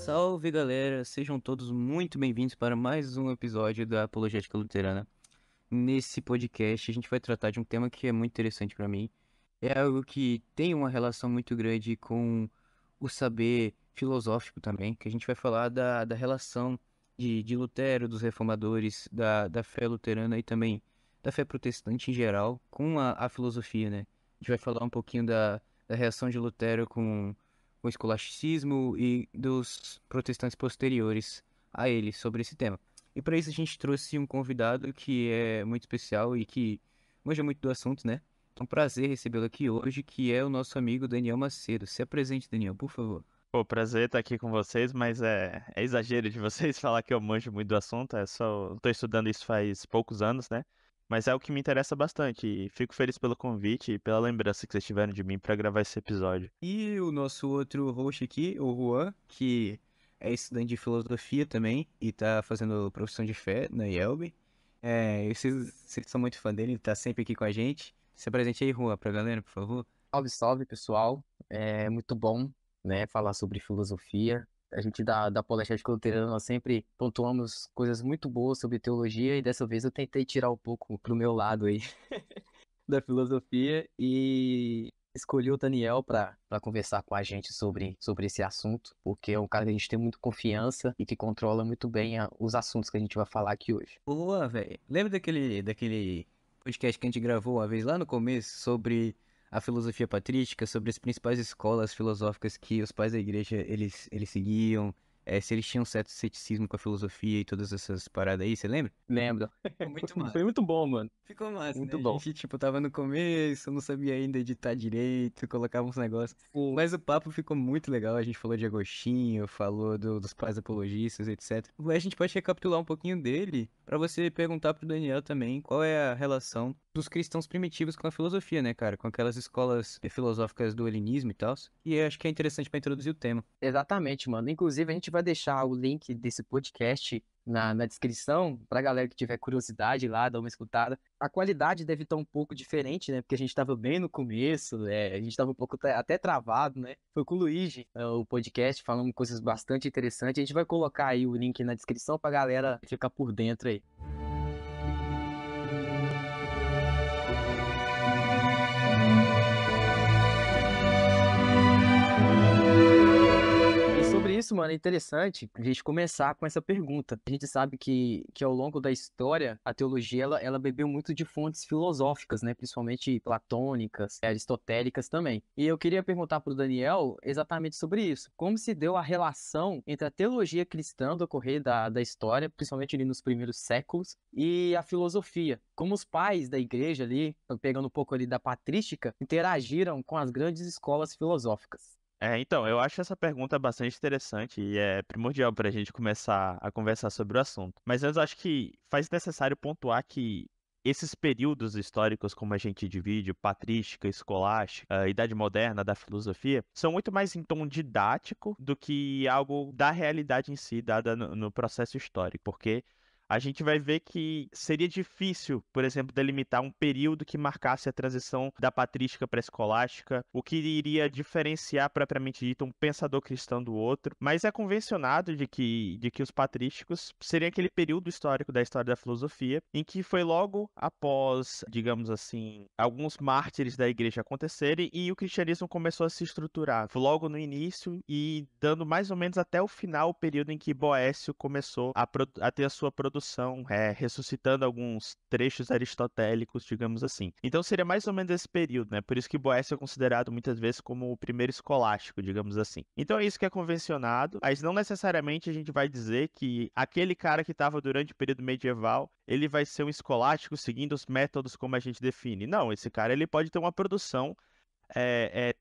Salve galera, sejam todos muito bem-vindos para mais um episódio da Apologética Luterana. Nesse podcast a gente vai tratar de um tema que é muito interessante para mim. É algo que tem uma relação muito grande com o saber filosófico também, que a gente vai falar da relação de Lutero, dos reformadores, da fé luterana e também da fé protestante em geral com a filosofia, né? A gente vai falar um pouquinho da reação de Lutero com o escolasticismo e dos protestantes posteriores a ele sobre esse tema. E para isso a gente trouxe um convidado que é muito especial e que manja muito do assunto, né? É um prazer recebê-lo aqui hoje, que é o nosso amigo Daniel Macedo. Se apresente, Daniel, por favor. Pô, prazer estar aqui com vocês, mas é exagero de vocês falar que eu manjo muito do assunto, eu tô estudando isso faz poucos anos, né? Mas é o que me interessa bastante e fico feliz pelo convite e pela lembrança que vocês tiveram de mim para gravar esse episódio. E o nosso outro host aqui, o Juan, que é estudante de filosofia também e tá fazendo profissão de fé na IELB. Vocês são muito fã dele, ele tá sempre aqui com a gente. Se apresente aí, Juan, pra galera, por favor. Salve, salve, pessoal. É muito bom, né, falar sobre filosofia. A gente da Apologética Luterana, nós sempre pontuamos coisas muito boas sobre teologia e dessa vez eu tentei tirar um pouco pro meu lado aí da filosofia e escolhi o Daniel para conversar com a gente sobre esse assunto, porque é um cara que a gente tem muito confiança e que controla muito bem os assuntos que a gente vai falar aqui hoje. Ô, Juan, velho, lembra daquele podcast que a gente gravou uma vez lá no começo sobre a filosofia patrística, sobre as principais escolas filosóficas que os pais da igreja eles seguiam, se eles tinham certo ceticismo com a filosofia e todas essas paradas aí, você lembra? Lembra? Ficou muito Foi massa. muito bom, mano. Ficou massa, né? Muito A bom. gente, tipo, tava no começo, não sabia ainda editar direito, colocava uns negócios. Sim. Mas o papo ficou muito legal. A gente falou de Agostinho, falou dos pais apologistas, etc. A gente pode recapitular um pouquinho dele pra você perguntar pro Daniel também qual é a relação dos cristãos primitivos com a filosofia, né, cara? Com aquelas escolas filosóficas do helenismo e tal. E eu acho que é interessante pra introduzir o tema. Exatamente, mano. Inclusive, a gente vai deixar o link desse podcast na descrição pra galera que tiver curiosidade lá, dar uma escutada. A qualidade deve estar um pouco diferente, né? Porque a gente tava bem no começo, a gente tava um pouco até travado, né? Foi com o Luigi, o podcast, falando coisas bastante interessantes. A gente vai colocar aí o link na descrição pra galera ficar por dentro aí. E sobre isso, mano, é interessante a gente começar com essa pergunta. A gente sabe que ao longo da história, a teologia ela bebeu muito de fontes filosóficas, né? Principalmente platônicas, aristotélicas também. E eu queria perguntar para o Daniel exatamente sobre isso. Como se deu a relação entre a teologia cristã do decorrer da história, principalmente ali nos primeiros séculos, e a filosofia? Como os pais da igreja ali, pegando um pouco ali da patrística, interagiram com as grandes escolas filosóficas? Então, eu acho essa pergunta bastante interessante e é primordial para a gente começar a conversar sobre o assunto. Mas antes, eu acho que faz necessário pontuar que esses períodos históricos, como a gente divide, patrística, escolástica, a Idade Moderna, da filosofia, são muito mais em tom didático do que algo da realidade em si, dada no processo histórico. Porque a gente vai ver que seria difícil, por exemplo, delimitar um período que marcasse a transição da patrística para a escolástica, o que iria diferenciar propriamente dito um pensador cristão do outro, mas é convencionado de que os patrísticos seriam aquele período histórico da história da filosofia em que foi logo após, digamos assim, alguns mártires da igreja acontecerem e o cristianismo começou a se estruturar. Foi logo no início e dando mais ou menos até o final, o período em que Boécio começou a ter a sua produção, ressuscitando alguns trechos aristotélicos, digamos assim. Então seria mais ou menos esse período, né? Por isso que Boécio é considerado muitas vezes como o primeiro escolástico, digamos assim. Então é isso que é convencionado, mas não necessariamente a gente vai dizer que aquele cara que estava durante o período medieval, ele vai ser um escolástico seguindo os métodos como a gente define. Não, esse cara ele pode ter uma produção é, é,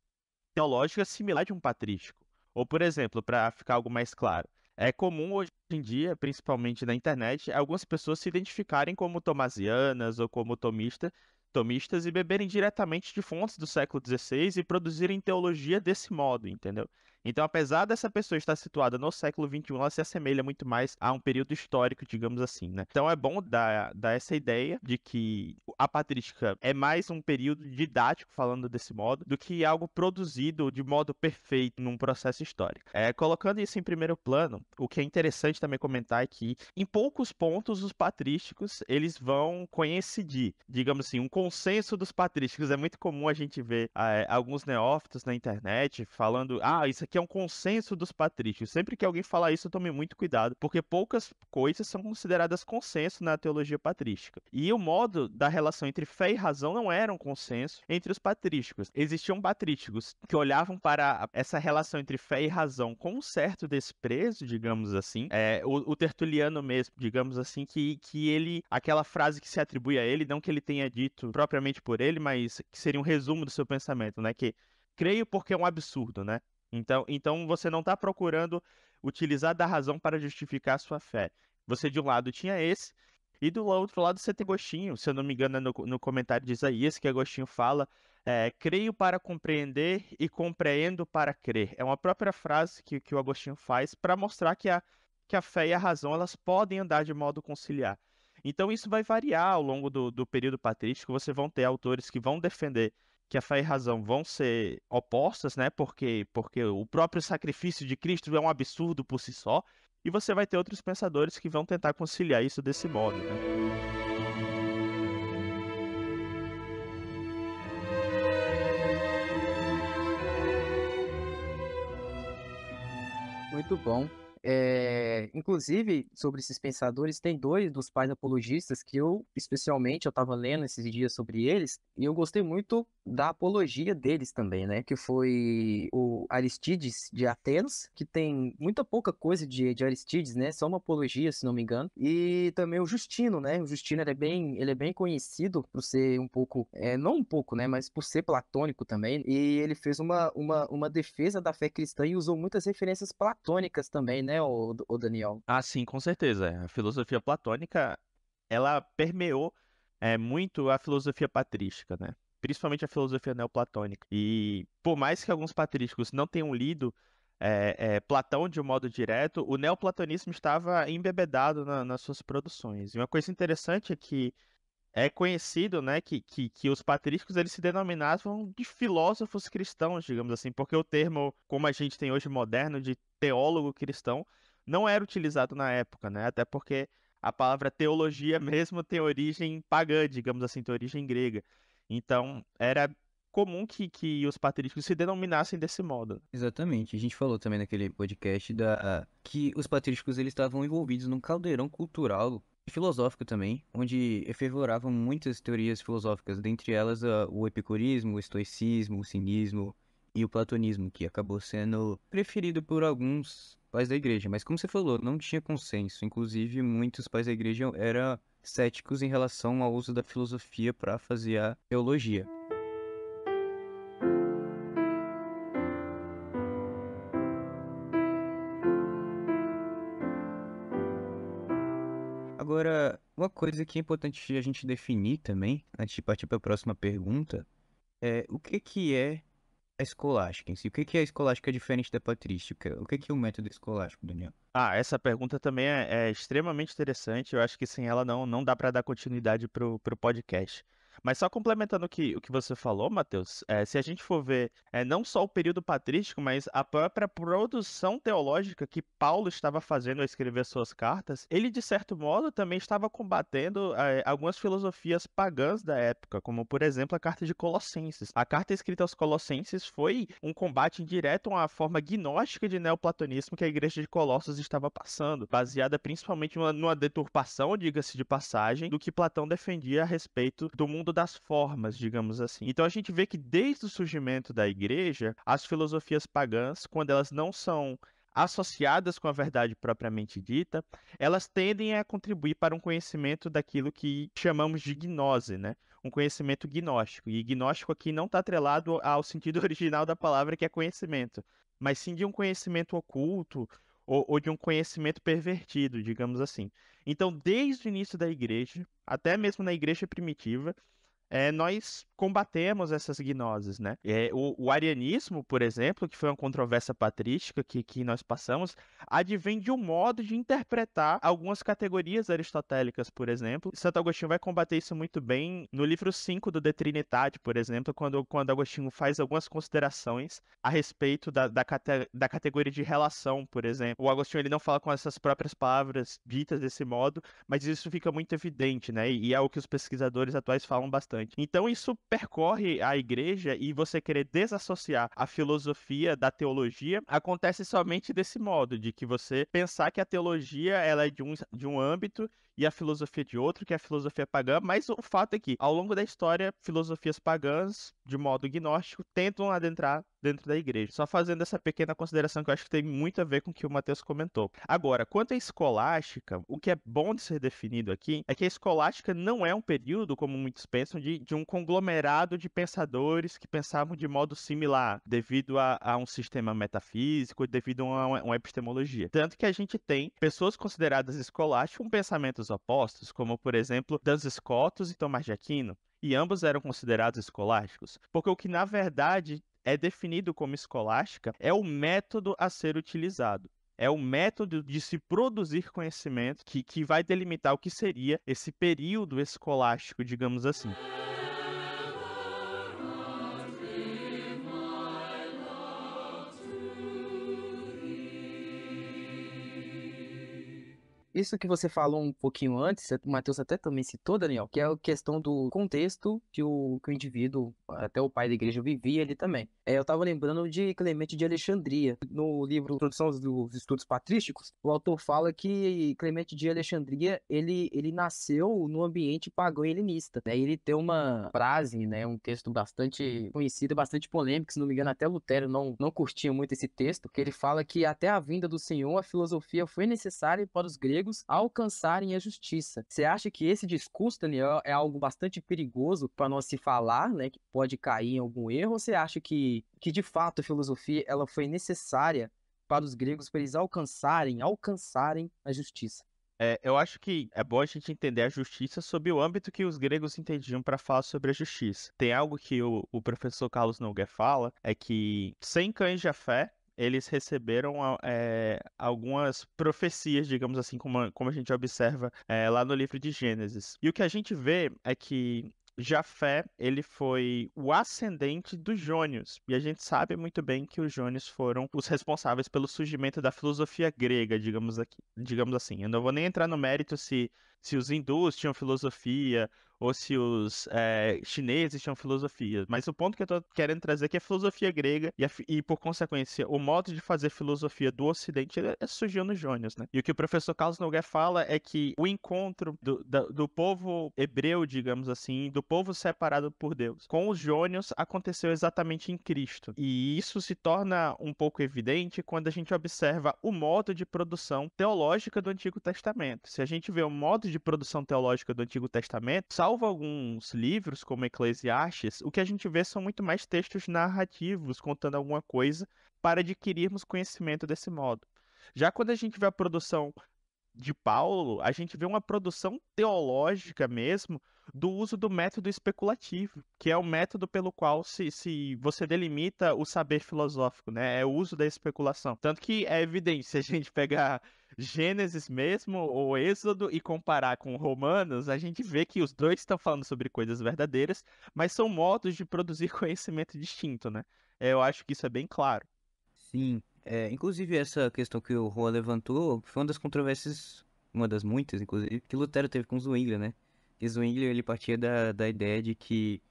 teológica similar de um patrístico. Ou, por exemplo, para ficar algo mais claro, é comum hoje em dia, principalmente na internet, algumas pessoas se identificarem como tomasianas ou como tomistas e beberem diretamente de fontes do século XVI e produzirem teologia desse modo, entendeu? Então, apesar dessa pessoa estar situada no século XXI, ela se assemelha muito mais a um período histórico, digamos assim, né? Então, é bom dar essa ideia de que a patrística é mais um período didático, falando desse modo, do que algo produzido de modo perfeito num processo histórico. Colocando isso em primeiro plano, o que é interessante também comentar é que, em poucos pontos, os patrísticos, eles vão coincidir. Digamos assim, um consenso dos patrísticos. É muito comum a gente ver alguns neófitos na internet falando, isso aqui é um consenso dos patrísticos. Sempre que alguém falar isso, tome muito cuidado, porque poucas coisas são consideradas consenso na teologia patrística. E o modo da relação entre fé e razão não era um consenso entre os patrísticos. Existiam patrísticos que olhavam para essa relação entre fé e razão com um certo desprezo, digamos assim. O Tertuliano mesmo, digamos assim, que ele, aquela frase que se atribui a ele, não que ele tenha dito propriamente por ele, mas que seria um resumo do seu pensamento, né? Que creio porque é um absurdo, né? Então você não está procurando utilizar da razão para justificar a sua fé. Você, de um lado, tinha esse, e do outro lado você tem Agostinho. Se eu não me engano, é no comentário de Isaías que Agostinho fala: creio para compreender e compreendo para crer. É uma própria frase que o Agostinho faz para mostrar que a fé e a razão elas podem andar de modo conciliar. Então isso vai variar ao longo do período patrístico. Você vão ter autores que vão defender que a fé e a razão vão ser opostas, né? Porque o próprio sacrifício de Cristo é um absurdo por si só. E você vai ter outros pensadores que vão tentar conciliar isso desse modo, né? Muito bom. Inclusive, sobre esses pensadores, tem dois dos pais apologistas que eu estava lendo esses dias sobre eles, e eu gostei muito da apologia deles também, né? Que foi o Aristides de Atenas, que tem muita pouca coisa de Aristides, né? Só uma apologia, se não me engano. E também o Justino, né? O Justino ele é bem conhecido por ser um pouco, não um pouco, né? Mas por ser platônico também. E ele fez uma defesa da fé cristã e usou muitas referências platônicas também, né, o Daniel? Ah, sim, com certeza. A filosofia platônica, ela permeou muito a filosofia patrística, né? Principalmente a filosofia neoplatônica. E por mais que alguns patrísticos não tenham lido Platão de um modo direto, o neoplatonismo estava embebedado nas suas produções. E uma coisa interessante é que é conhecido, né, que os patrísticos eles se denominavam de filósofos cristãos, digamos assim, porque o termo, como a gente tem hoje moderno, de teólogo cristão, não era utilizado na época, né? Até porque a palavra teologia mesmo tem origem pagã, digamos assim, tem origem grega. Então, era comum que os patrísticos se denominassem desse modo. Exatamente. A gente falou também naquele podcast que os patrísticos eles estavam envolvidos num caldeirão cultural e filosófico também, onde efervoravam muitas teorias filosóficas, dentre elas o epicurismo, o estoicismo, o cinismo e o platonismo, que acabou sendo preferido por alguns pais da igreja. Mas como você falou, não tinha consenso. Inclusive, muitos pais da igreja eram céticos em relação ao uso da filosofia para fazer a teologia. Agora, uma coisa que é importante a gente definir também, antes de partir para a próxima pergunta, é o que é a escolástica em si? O que é a escolástica diferente da patrística? O que é o método escolástico, Daniel? Essa pergunta também é extremamente interessante. Eu acho que sem ela não dá para dar continuidade pro podcast. Mas só complementando o que você falou, Matheus, se a gente for ver não só o período patrístico, mas a própria produção teológica que Paulo estava fazendo ao escrever suas cartas, ele, de certo modo, também estava combatendo algumas filosofias pagãs da época, como, por exemplo, a carta de Colossenses. A carta escrita aos Colossenses foi um combate direto a uma forma gnóstica de neoplatonismo que a igreja de Colossos estava passando, baseada principalmente numa deturpação, diga-se de passagem, do que Platão defendia a respeito do mundo das formas, digamos assim. Então a gente vê que desde o surgimento da igreja, as filosofias pagãs, quando elas não são associadas com a verdade propriamente dita, elas tendem a contribuir para um conhecimento daquilo que chamamos de gnose, né? Um conhecimento gnóstico. E gnóstico aqui não está atrelado ao sentido original da palavra, que é conhecimento, mas sim de um conhecimento oculto ou de um conhecimento pervertido, digamos assim. Então, desde o início da igreja, até mesmo na igreja primitiva, nós combatemos essas gnoses, né? O arianismo, por exemplo, que foi uma controvérsia patrística que nós passamos, advém de um modo de interpretar algumas categorias aristotélicas, por exemplo. Santo Agostinho vai combater isso muito bem no livro 5 do De Trinitate, por exemplo, quando Agostinho faz algumas considerações a respeito da categoria de relação, por exemplo. O Agostinho ele não fala com essas próprias palavras ditas desse modo, mas isso fica muito evidente, né? E é o que os pesquisadores atuais falam bastante. Então isso percorre a igreja e você querer desassociar a filosofia da teologia acontece somente desse modo, de que você pensar que a teologia ela é de um âmbito e a filosofia de outro, que é a filosofia pagã, mas o fato é que, ao longo da história, filosofias pagãs, de modo gnóstico, tentam adentrar dentro da igreja. Só fazendo essa pequena consideração que eu acho que tem muito a ver com o que o Matheus comentou. Agora, quanto à escolástica, o que é bom de ser definido aqui é que a escolástica não é um período, como muitos pensam, de um conglomerado de pensadores que pensavam de modo similar, devido a um sistema metafísico, devido a uma epistemologia. Tanto que a gente tem pessoas consideradas escolásticas com pensamentos opostos, como, por exemplo, Duns Scotus e Tomás de Aquino, e ambos eram considerados escolásticos, porque o que, na verdade, é definido como escolástica é o método a ser utilizado. É o método de se produzir conhecimento que vai delimitar o que seria esse período escolástico, digamos assim. Isso que você falou um pouquinho antes, o Matheus até também citou, Daniel, que é a questão do contexto que o indivíduo, até o pai da igreja, vivia ali também. Eu estava lembrando de Clemente de Alexandria. No livro Introdução dos Estudos Patrísticos, o autor fala que Clemente de Alexandria, ele nasceu no ambiente pagão e helenista, né? Ele tem uma frase, né, um texto bastante conhecido, bastante polêmico, se não me engano, até Lutero não curtia muito esse texto, que ele fala que até a vinda do Senhor, a filosofia foi necessária para os gregos alcançarem a justiça. Você acha que esse discurso, Daniel, é algo bastante perigoso para nós se falar, né, que pode cair em algum erro? Ou você acha que de fato a filosofia ela foi necessária para os gregos para eles alcançarem a justiça? Eu acho que é bom a gente entender a justiça sob o âmbito que os gregos entendiam para falar sobre a justiça. Tem algo que o professor Carlos Nogueira fala, é que sem cães de fé, eles receberam algumas profecias, digamos assim, como a gente observa lá no livro de Gênesis. E o que a gente vê é que Jafé, ele foi o ascendente dos jônios. E a gente sabe muito bem que os jônios foram os responsáveis pelo surgimento da filosofia grega, digamos assim. Eu não vou nem entrar no mérito se os hindus tinham filosofia ou se os chineses tinham filosofia. Mas o ponto que eu estou querendo trazer é que a filosofia grega e, por consequência, o modo de fazer filosofia do Ocidente surgiu nos jônios, né? E o que o professor Carlos Nogueira fala é que o encontro do povo hebreu, digamos assim, do povo separado por Deus, com os jônios aconteceu exatamente em Cristo. E isso se torna um pouco evidente quando a gente observa o modo de produção teológica do Antigo Testamento. Se a gente vê o modo de produção teológica do Antigo Testamento, salvo alguns livros, como Eclesiastes, o que a gente vê são muito mais textos narrativos, contando alguma coisa, para adquirirmos conhecimento desse modo. Já quando a gente vê a produção de Paulo, a gente vê uma produção teológica mesmo do uso do método especulativo, que é o método pelo qual se você delimita o saber filosófico, né? É o uso da especulação. Tanto que é evidente, se a gente pegar Gênesis mesmo, ou Êxodo, e comparar com Romanos, a gente vê que os dois estão falando sobre coisas verdadeiras, mas são modos de produzir conhecimento distinto, né? Eu acho que isso é bem claro. Sim, inclusive essa questão que o Juan levantou foi uma das controvérsias, uma das muitas, inclusive, que Lutero teve com Zwingli, né? Que Zwingli, ele partia da ideia de que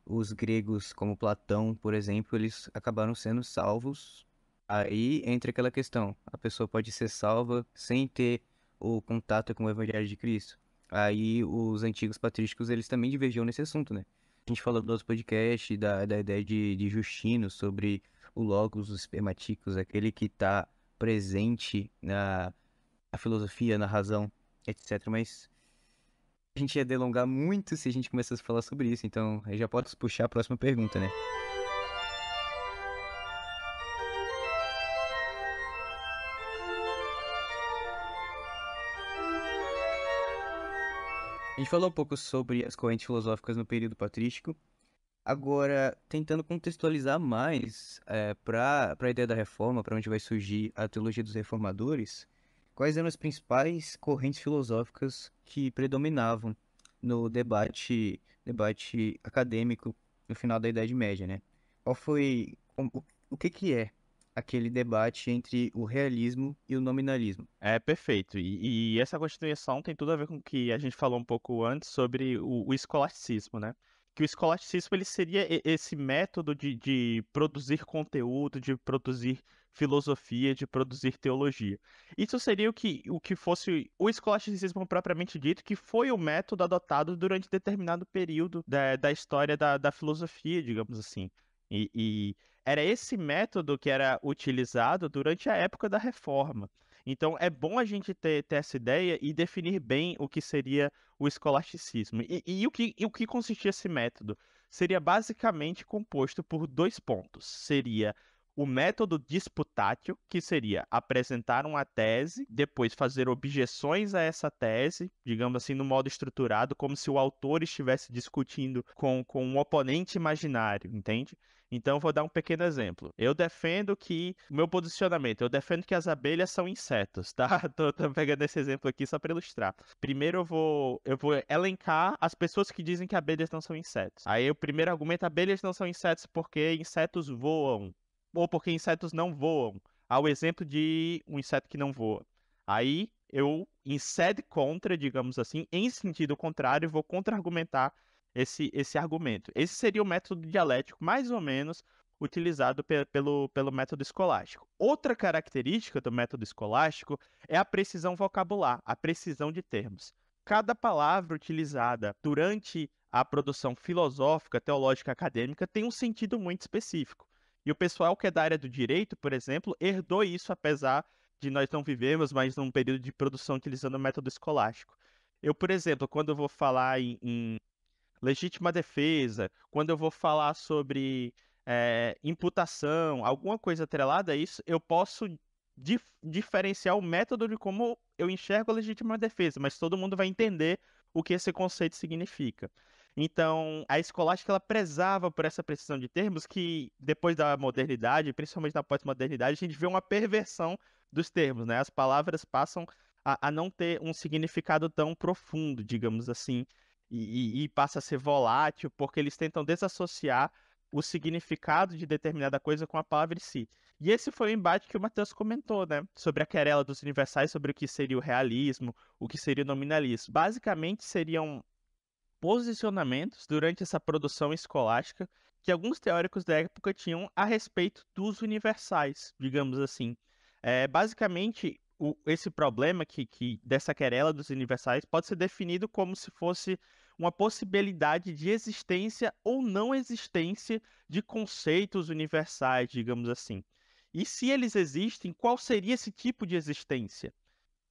os gregos, como Platão, por exemplo, eles acabaram sendo salvos. Aí entra aquela questão, a pessoa pode ser salva sem ter o contato com o Evangelho de Cristo. Aí os antigos patrísticos, eles também divergiam nesse assunto, né? A gente falou do nosso podcast, da ideia de Justino sobre o logos, os espermaticos, aquele que está presente na filosofia, na razão, etc. Mas a gente ia delongar muito se a gente começasse a falar sobre isso, então eu já posso puxar a próxima pergunta, né? A gente falou um pouco sobre as correntes filosóficas no período patrístico. Agora, tentando contextualizar mais para a ideia da reforma, para onde vai surgir a teologia dos reformadores, quais eram as principais correntes filosóficas que predominavam no debate acadêmico no final da Idade Média, né? Qual foi, o que é aquele debate entre o realismo e o nominalismo? É perfeito. E essa constituição tem tudo a ver com o que a gente falou um pouco antes sobre o escolasticismo, né? Que o escolasticismo ele seria esse método de produzir conteúdo, de produzir filosofia, de produzir teologia. Isso seria o que fosse o escolasticismo propriamente dito, que foi o método adotado durante determinado período da história da filosofia, digamos assim. E era esse método que era utilizado durante a época da Reforma. Então, é bom a gente ter essa ideia e definir bem o que seria o escolasticismo. E o que consistia esse método? Seria basicamente composto por dois pontos. Seria o método disputatio, que seria apresentar uma tese, depois fazer objeções a essa tese, digamos assim, no modo estruturado, como se o autor estivesse discutindo com um oponente imaginário, entende? Então, vou dar um pequeno exemplo. Eu defendo que, meu posicionamento, eu defendo que as abelhas são insetos, tá? Tô pegando esse exemplo aqui só para ilustrar. Primeiro eu vou elencar as pessoas que dizem que abelhas não são insetos. Aí o primeiro argumento, abelhas não são insetos porque insetos voam, ou porque insetos não voam. Há o exemplo de um inseto que não voa. Aí eu, em sede contra, digamos assim, em sentido contrário, vou contra-argumentar esse argumento. Esse seria o método dialético, mais ou menos, utilizado pelo método escolástico. Outra característica do método escolástico é a precisão vocabular, a precisão de termos. Cada palavra utilizada durante a produção filosófica, teológica, acadêmica tem um sentido muito específico. E o pessoal que é da área do direito, por exemplo, herdou isso, apesar de nós não vivemos mais num período de produção utilizando o método escolástico. Eu, por exemplo, quando eu vou falar em legítima defesa, quando eu vou falar sobre imputação, alguma coisa atrelada a isso, eu posso diferenciar o método de como eu enxergo a legítima defesa, mas todo mundo vai entender o que esse conceito significa. Então, a escolástica ela prezava por essa precisão de termos que, depois da modernidade, principalmente na pós-modernidade, a gente vê uma perversão dos termos, né? As palavras passam a não ter um significado tão profundo, digamos assim, e passa a ser volátil, porque eles tentam desassociar o significado de determinada coisa com a palavra em si. E esse foi o embate que o Matheus comentou, né? Sobre a querela dos universais, sobre o que seria o realismo, o que seria o nominalismo. Basicamente, seriam posicionamentos durante essa produção escolástica que alguns teóricos da época tinham a respeito dos universais, digamos assim. Basicamente, esse problema dessa querela dos universais pode ser definido como se fosse uma possibilidade de existência ou não existência de conceitos universais, digamos assim. E se eles existem, qual seria esse tipo de existência?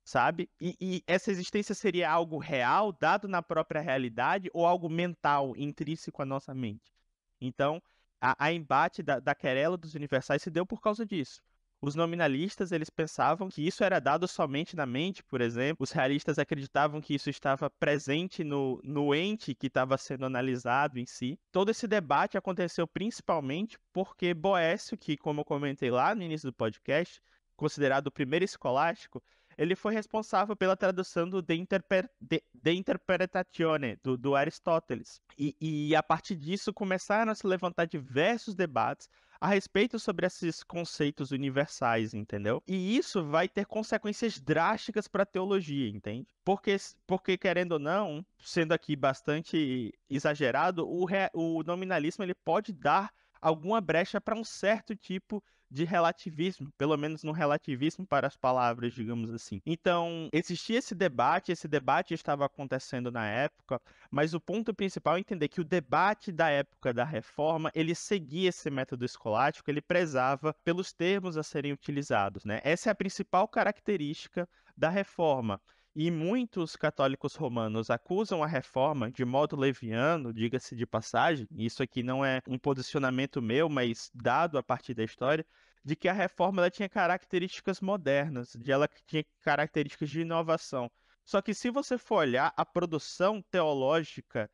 Sabe? E essa existência seria algo real, dado na própria realidade, ou algo mental, intrínseco à nossa mente? Então, a embate da querela dos universais se deu por causa disso. Os nominalistas, eles pensavam que isso era dado somente na mente, por exemplo. Os realistas acreditavam que isso estava presente no ente que estava sendo analisado em si. Todo esse debate aconteceu principalmente porque Boécio, que, como eu comentei lá no início do podcast, considerado o primeiro escolástico, ele foi responsável pela tradução do De Interpretatione, do Aristóteles. E a partir disso começaram a se levantar diversos debates a respeito sobre esses conceitos universais, entendeu? E isso vai ter consequências drásticas para a teologia, entende? Porque, querendo ou não, sendo aqui bastante exagerado, o nominalismo ele pode dar alguma brecha para um certo tipo de relativismo, pelo menos no relativismo para as palavras, digamos assim. Então, existia esse debate estava acontecendo na época, mas o ponto principal é entender que o debate da época da Reforma, ele seguia esse método escolástico, ele prezava pelos termos a serem utilizados, né? Essa é a principal característica da Reforma. E muitos católicos romanos acusam a reforma de modo leviano, diga-se de passagem, isso aqui não é um posicionamento meu, mas dado a partir da história, de que a reforma ela tinha características modernas, de ela tinha características de inovação. Só que se você for olhar a produção teológica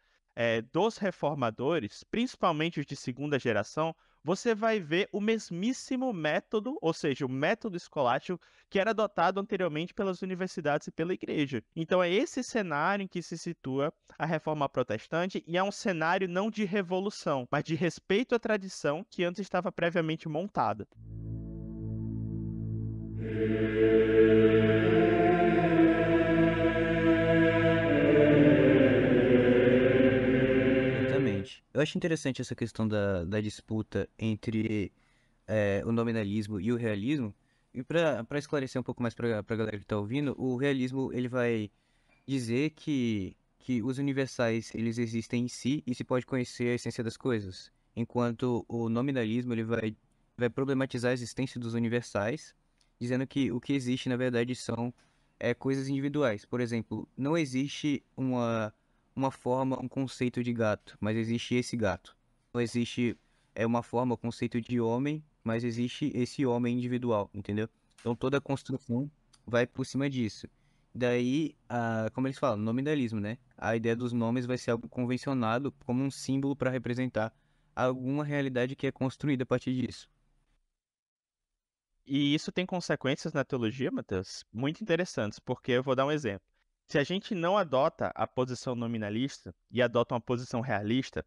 dos reformadores, principalmente os de segunda geração, você vai ver o mesmíssimo método, ou seja, o método escolástico que era adotado anteriormente pelas universidades e pela igreja. Então é esse cenário em que se situa a reforma protestante, e é um cenário não de revolução, mas de respeito à tradição que antes estava previamente montada. Exatamente. Eu acho interessante essa questão da disputa entre o nominalismo e o realismo. E para esclarecer um pouco mais para a galera que está ouvindo, o realismo ele vai dizer que os universais eles existem em si e se pode conhecer a essência das coisas, enquanto o nominalismo ele vai problematizar a existência dos universais, dizendo que o que existe na verdade são coisas individuais. Por exemplo, não existe uma forma, um conceito de gato, mas existe esse gato. Não existe uma forma, um conceito de homem, mas existe esse homem individual, entendeu? Então toda a construção vai por cima disso. Daí, como eles falam, nominalismo, né? A ideia dos nomes vai ser algo convencionado como um símbolo para representar alguma realidade que é construída a partir disso. E isso tem consequências na teologia, Matheus, muito interessantes, porque eu vou dar um exemplo. Se a gente não adota a posição nominalista e adota uma posição realista,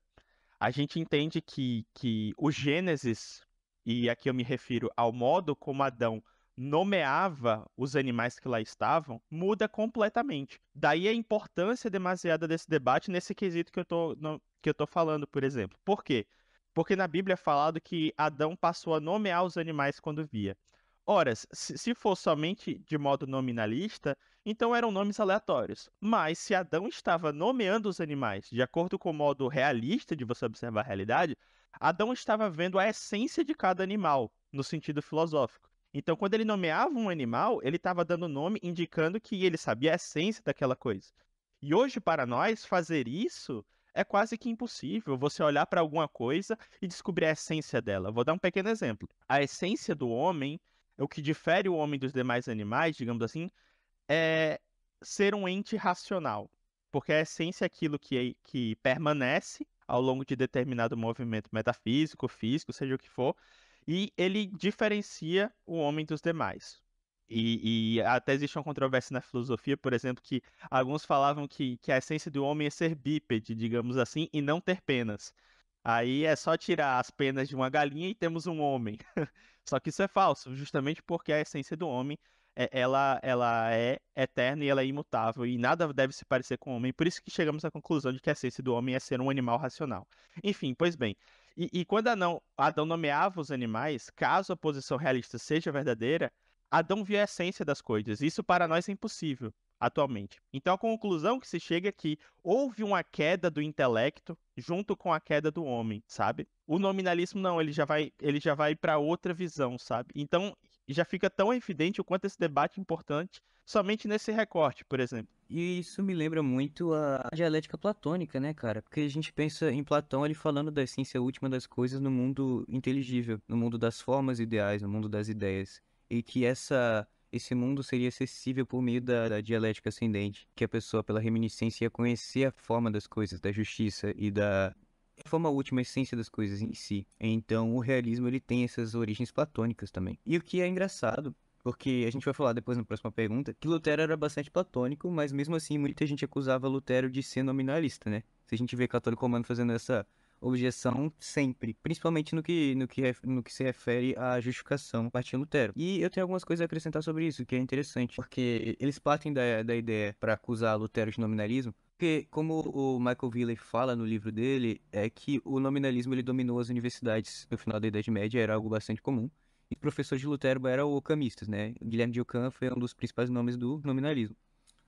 a gente entende que o Gênesis, e aqui eu me refiro ao modo como Adão nomeava os animais que lá estavam, muda completamente. Daí a importância demasiada desse debate nesse quesito que eu tô falando, por exemplo. Por quê? Porque na Bíblia é falado que Adão passou a nomear os animais quando via. Ora, se for somente de modo nominalista, então eram nomes aleatórios. Mas se Adão estava nomeando os animais de acordo com o modo realista de você observar a realidade, Adão estava vendo a essência de cada animal, no sentido filosófico. Então, quando ele nomeava um animal, ele estava dando nome indicando que ele sabia a essência daquela coisa. E hoje, para nós, fazer isso é quase que impossível. Você olhar para alguma coisa e descobrir a essência dela. Vou dar um pequeno exemplo. A essência do homem, o que difere o homem dos demais animais, digamos assim, é ser um ente racional. Porque a essência é aquilo que permanece ao longo de determinado movimento metafísico, físico, seja o que for, e ele diferencia o homem dos demais. E até existe uma controvérsia na filosofia, por exemplo, que alguns falavam que a essência do homem é ser bípede, digamos assim, e não ter penas. Aí é só tirar as penas de uma galinha e temos um homem. Só que isso é falso, justamente porque a essência do homem ela é eterna e ela é imutável, e nada deve se parecer com o homem. Por isso que chegamos à conclusão de que a essência do homem é ser um animal racional. Enfim, pois bem. E quando Adão nomeava os animais, caso a posição realista seja verdadeira, Adão via a essência das coisas. Isso para nós é impossível atualmente. Então a conclusão que se chega é que houve uma queda do intelecto junto com a queda do homem, sabe? O nominalismo não, ele já vai para outra visão, sabe? Então já fica tão evidente o quanto esse debate é importante somente nesse recorte, por exemplo. E isso me lembra muito a dialética platônica, né, cara? Porque a gente pensa em Platão ele falando da essência última das coisas no mundo inteligível, no mundo das formas ideais, no mundo das ideias. E que esse mundo seria acessível por meio da dialética ascendente, que a pessoa, pela reminiscência, ia conhecer a forma das coisas, da justiça e da forma última, a essência das coisas em si. Então, o realismo ele tem essas origens platônicas também. E o que é engraçado porque a gente vai falar depois na próxima pergunta que Lutero era bastante platônico, mas mesmo assim muita gente acusava Lutero de ser nominalista, né? Se a gente vê católico romano fazendo essa objeção sempre, principalmente no que se refere à justificação a partir de Lutero. E eu tenho algumas coisas a acrescentar sobre isso, que é interessante, porque eles partem da ideia para acusar Lutero de nominalismo, porque como o Michael Wheeler fala no livro dele, é que o nominalismo ele dominou as universidades no final da Idade Média, era algo bastante comum. E o professor de Lutero eram ocamistas, né? Guilherme de Ockham foi um dos principais nomes do nominalismo.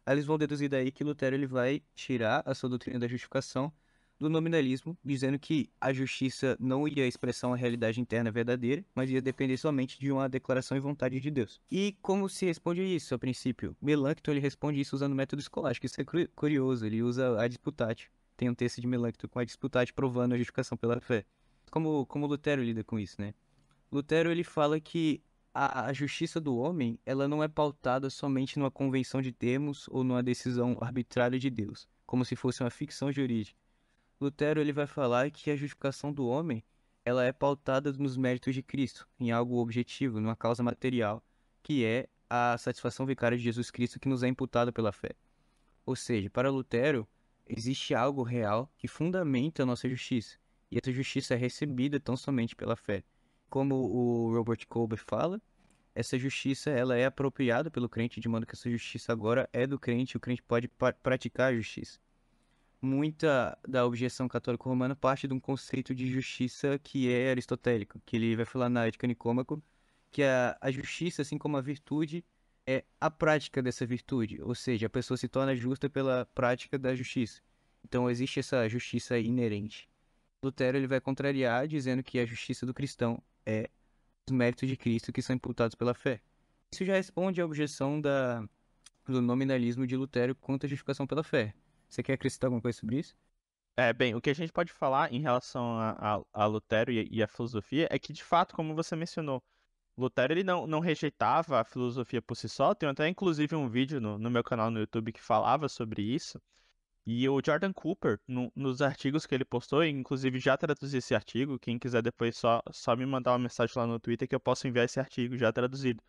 Aí eles vão deduzir daí que Lutero ele vai tirar a sua doutrina da justificação do nominalismo, dizendo que a justiça não ia expressar uma realidade interna verdadeira, mas ia depender somente de uma declaração e vontade de Deus. E como se responde isso a princípio? Melancton ele responde isso usando o método escolástico. Isso é curioso, ele usa a disputate. Tem um texto de Melancton com a disputate provando a justificação pela fé. Como Lutero lida com isso, né? Lutero ele fala que a justiça do homem, ela não é pautada somente numa convenção de termos ou numa decisão arbitrária de Deus, como se fosse uma ficção jurídica. Lutero ele vai falar que a justificação do homem, ela é pautada nos méritos de Cristo, em algo objetivo, numa causa material, que é a satisfação vicária de Jesus Cristo que nos é imputada pela fé. Ou seja, para Lutero, existe algo real que fundamenta a nossa justiça, e essa justiça é recebida tão somente pela fé. Como o Robert Cober fala, essa justiça ela é apropriada pelo crente, de modo que essa justiça agora é do crente, e o crente pode praticar a justiça. Muita da objeção católica romana parte de um conceito de justiça que é aristotélico, que ele vai falar na Ética Nicômaco, que a justiça, assim como a virtude, é a prática dessa virtude, ou seja, a pessoa se torna justa pela prática da justiça. Então existe essa justiça inerente. Lutero ele vai contrariar, dizendo que a justiça do cristão é os méritos de Cristo que são imputados pela fé. Isso já responde à objeção do nominalismo de Lutero quanto à justificação pela fé. Você quer acrescentar alguma coisa sobre isso? Bem, o que a gente pode falar em relação a Lutero e a filosofia é que, de fato, como você mencionou, Lutero ele não rejeitava a filosofia por si só. Tem até, inclusive, um vídeo no meu canal no YouTube que falava sobre isso. E o Jordan Cooper, nos artigos que ele postou, inclusive já traduzi esse artigo, quem quiser depois só me mandar uma mensagem lá no Twitter que eu posso enviar esse artigo já traduzido.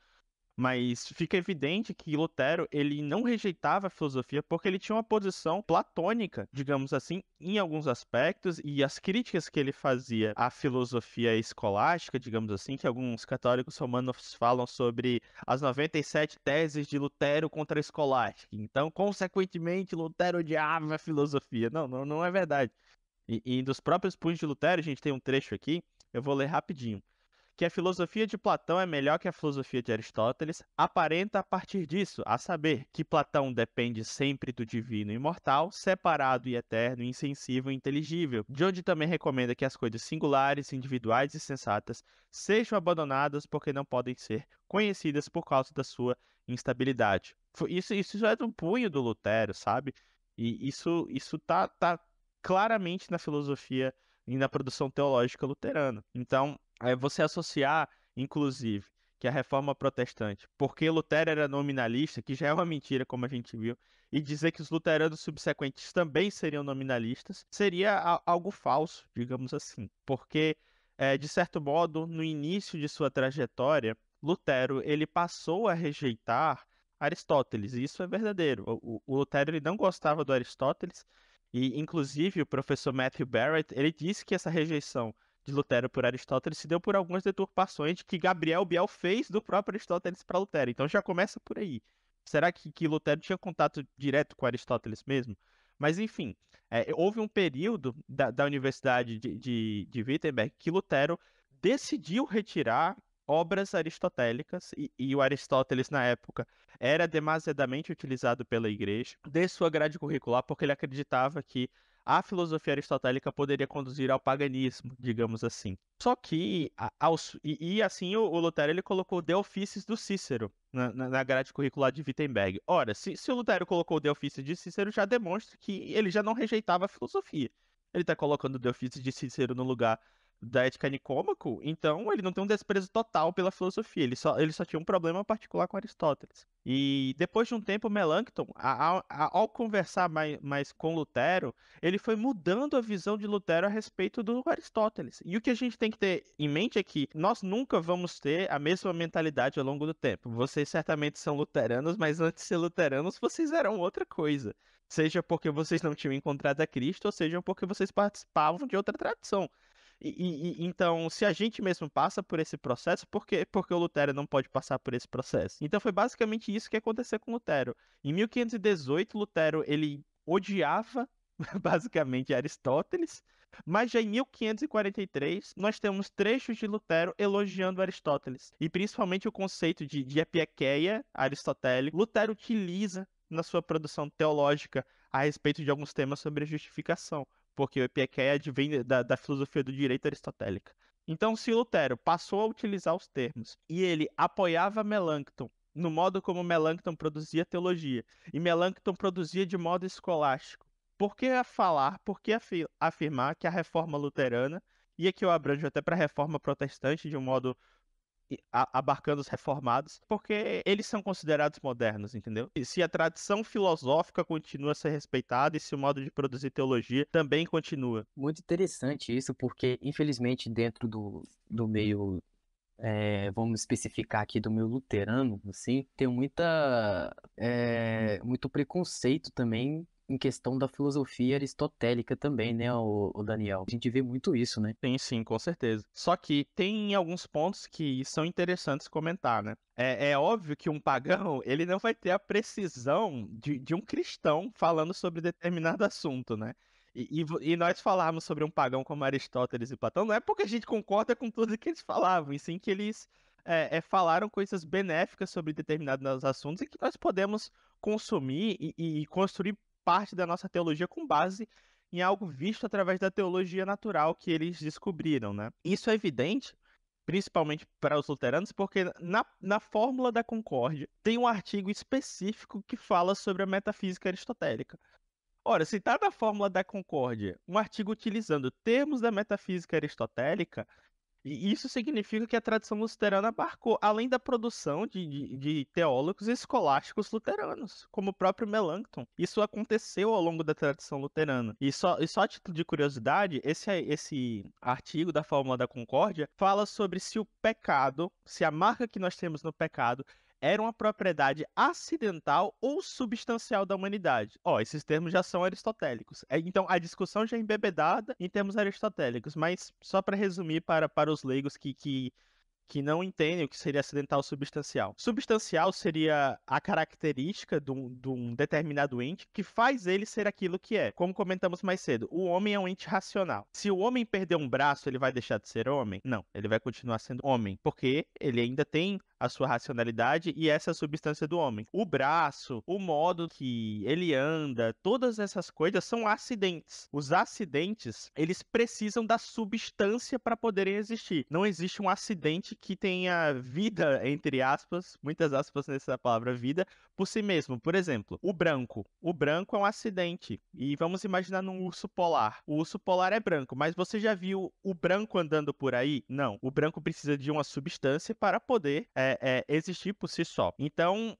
Mas fica evidente que Lutero ele não rejeitava a filosofia porque ele tinha uma posição platônica, digamos assim, em alguns aspectos, e as críticas que ele fazia à filosofia escolástica, digamos assim, que alguns católicos romanos falam sobre as 97 teses de Lutero contra a escolástica. Então, consequentemente, Lutero odiava a filosofia. Não é verdade. E dos próprios punhos de Lutero, a gente tem um trecho aqui, eu vou ler rapidinho que a filosofia de Platão é melhor que a filosofia de Aristóteles, aparenta a partir disso, a saber, que Platão depende sempre do divino e imortal, separado e eterno, insensível e inteligível, de onde também recomenda que as coisas singulares, individuais e sensatas sejam abandonadas porque não podem ser conhecidas por causa da sua instabilidade. Isso é do punho do Lutero, sabe? E isso tá claramente na filosofia e na produção teológica luterana. Então, você associar, inclusive, que a reforma protestante, porque Lutero era nominalista, que já é uma mentira, como a gente viu, e dizer que os luteranos subsequentes também seriam nominalistas, seria algo falso, digamos assim. Porque, de certo modo, no início de sua trajetória, Lutero ele passou a rejeitar Aristóteles, e isso é verdadeiro. O Lutero ele não gostava do Aristóteles, e, inclusive, o professor Matthew Barrett, ele disse que essa rejeição de Lutero por Aristóteles se deu por algumas deturpações que Gabriel Biel fez do próprio Aristóteles para Lutero. Então já começa por aí. Será que Lutero tinha contato direto com Aristóteles mesmo? Mas enfim, houve um período da Universidade de Wittenberg que Lutero decidiu retirar obras aristotélicas e o Aristóteles na época era demasiadamente utilizado pela igreja de sua grade curricular porque ele acreditava que a filosofia aristotélica poderia conduzir ao paganismo, digamos assim. Só que, assim, o Lutero ele colocou De Officiis do Cícero na grade curricular de Wittenberg. Ora, se o Lutero colocou De Officiis de Cícero, já demonstra que ele já não rejeitava a filosofia. Ele está colocando De Officiis de Cícero no lugar da Ética Nicômaco, então ele não tem um desprezo total pela filosofia, ele só tinha um problema particular com Aristóteles. E depois de um tempo, Melanchthon, ao conversar mais com Lutero, ele foi mudando a visão de Lutero a respeito do Aristóteles. E o que a gente tem que ter em mente é que nós nunca vamos ter a mesma mentalidade ao longo do tempo. Vocês certamente são luteranos, mas antes de ser luteranos, vocês eram outra coisa. Seja porque vocês não tinham encontrado a Cristo, ou seja porque vocês participavam de outra tradição. Então, se a gente mesmo passa por esse processo, por que o Lutero não pode passar por esse processo? Então, foi basicamente isso que aconteceu com Lutero. Em 1518, Lutero ele odiava basicamente Aristóteles, mas já em 1543 nós temos trechos de Lutero elogiando Aristóteles, e principalmente o conceito de epieikeia aristotélico, Lutero utiliza na sua produção teológica a respeito de alguns temas sobre a justificação, porque o epieikeia vem da filosofia do direito aristotélica. Então, se Lutero passou a utilizar os termos e ele apoiava Melanchthon no modo como Melanchthon produzia teologia, e Melanchthon produzia de modo escolástico, por que afirmar que a reforma luterana, e aqui eu abranjo até para a reforma protestante de um modo abarcando os reformados, porque eles são considerados modernos, entendeu? E se a tradição filosófica continua a ser respeitada e se o modo de produzir teologia também continua. Muito interessante isso, porque infelizmente dentro do meio, vamos especificar aqui do meio luterano, assim, tem muito preconceito também em questão da filosofia aristotélica também, né, o Daniel? A gente vê muito isso, né? Tem sim, com certeza. Só que tem alguns pontos que são interessantes comentar, né? É óbvio que um pagão, ele não vai ter a precisão de um cristão falando sobre determinado assunto, né? E nós falarmos sobre um pagão como Aristóteles e Platão, não é porque a gente concorda com tudo que eles falavam, e sim que eles falaram coisas benéficas sobre determinados assuntos e que nós podemos consumir e construir parte da nossa teologia com base em algo visto através da teologia natural que eles descobriram, né? Isso é evidente, principalmente para os luteranos, porque na Fórmula da Concórdia tem um artigo específico que fala sobre a metafísica aristotélica. Ora, se está na Fórmula da Concórdia um artigo utilizando termos da metafísica aristotélica, e isso significa que a tradição luterana abarcou, além da produção de teólogos escolásticos luteranos, como o próprio Melanchthon. Isso aconteceu ao longo da tradição luterana. E só a título de curiosidade, esse artigo da Fórmula da Concórdia fala sobre se o pecado, se a marca que nós temos no pecado era uma propriedade acidental ou substancial da humanidade. Ó, esses termos já são aristotélicos. Então, a discussão já é embebedada em termos aristotélicos, mas só para resumir para os leigos que não entendem o que seria acidental ou substancial. Substancial seria a característica de um determinado ente que faz ele ser aquilo que é. Como comentamos mais cedo, o homem é um ente racional. Se o homem perder um braço, ele vai deixar de ser homem? Não, ele vai continuar sendo homem, porque ele ainda tem a sua racionalidade e essa é a substância do homem. O braço, o modo que ele anda, todas essas coisas são acidentes. Os acidentes, eles precisam da substância para poderem existir. Não existe um acidente que tenha vida, entre aspas, muitas aspas nessa palavra vida, por si mesmo. Por exemplo, o branco. O branco é um acidente. E vamos imaginar num urso polar. O urso polar é branco, mas você já viu o branco andando por aí? Não. O branco precisa de uma substância para poder existir por si só. Então,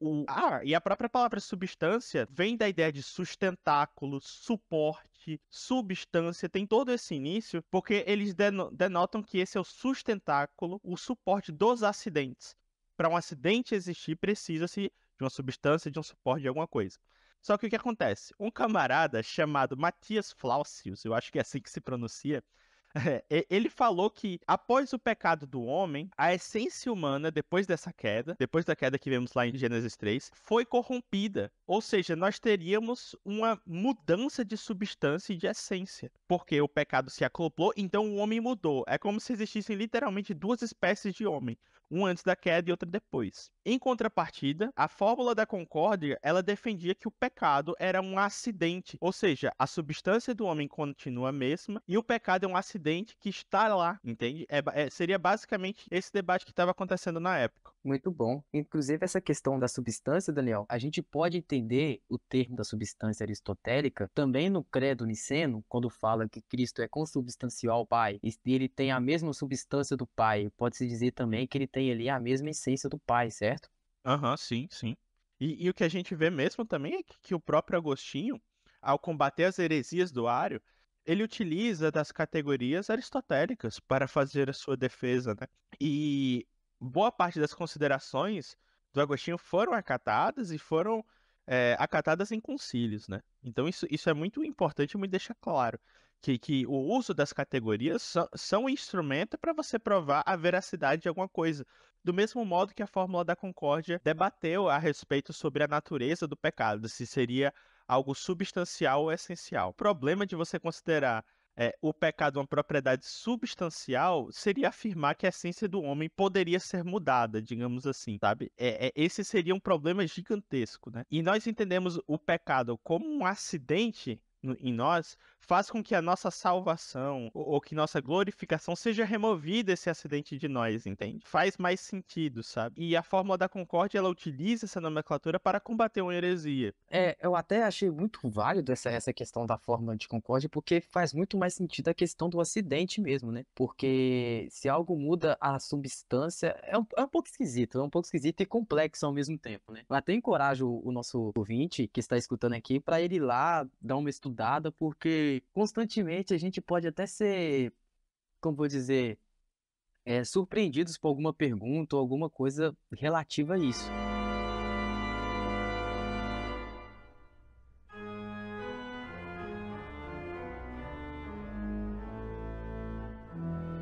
e a própria palavra substância vem da ideia de sustentáculo, suporte, substância, tem todo esse início, porque eles denotam que esse é o sustentáculo, o suporte dos acidentes. Para um acidente existir, precisa-se de uma substância, de um suporte de alguma coisa. Só que o que acontece? Um camarada chamado Matias Flacius, eu acho que é assim que se pronuncia, ele falou que após o pecado do homem, a essência humana, depois da queda que vemos lá em Gênesis 3, foi corrompida. Ou seja, nós teríamos uma mudança de substância e de essência. Porque o pecado se acoplou, então o homem mudou. É como se existissem literalmente duas espécies de homem. Um antes da queda e outra depois. Em contrapartida, a Fórmula da Concórdia, ela defendia que o pecado era um acidente, ou seja, a substância do homem continua a mesma e o pecado é um acidente que está lá, entende? Seria basicamente esse debate que estava acontecendo na época. Muito bom. Inclusive, essa questão da substância, Daniel, a gente pode entender o termo da substância aristotélica também no credo niceno, quando fala que Cristo é consubstancial ao Pai, e ele tem a mesma substância do Pai. Pode-se dizer também que ele tem ali a mesma essência do Pai, certo? Aham, sim, sim. E o que a gente vê mesmo também é que o próprio Agostinho, ao combater as heresias do Ário, ele utiliza das categorias aristotélicas para fazer a sua defesa, né? E boa parte das considerações do Agostinho foram acatadas e foram acatadas em concílios, né? Então isso é muito importante e me deixa claro que o uso das categorias são um instrumento para você provar a veracidade de alguma coisa. Do mesmo modo que a Fórmula da Concórdia debateu a respeito sobre a natureza do pecado, se seria algo substancial ou essencial. O problema de você considerar o pecado uma propriedade substancial seria afirmar que a essência do homem poderia ser mudada, digamos assim, sabe? Esse seria um problema gigantesco, né? E nós entendemos o pecado como um acidente em nós faz com que a nossa salvação ou que nossa glorificação seja removida esse acidente de nós, entende? Faz mais sentido, sabe? E a Fórmula da Concórdia, ela utiliza essa nomenclatura para combater uma heresia. Eu até achei muito válido essa questão da forma de concórdia, porque faz muito mais sentido a questão do acidente mesmo, né? Porque se algo muda a substância, é um pouco esquisito, e complexo ao mesmo tempo, né? Eu até encorajo o nosso ouvinte que está escutando aqui para ele ir lá dar uma estudada, porque constantemente a gente pode até ser, como vou dizer, surpreendidos por alguma pergunta ou alguma coisa relativa a isso.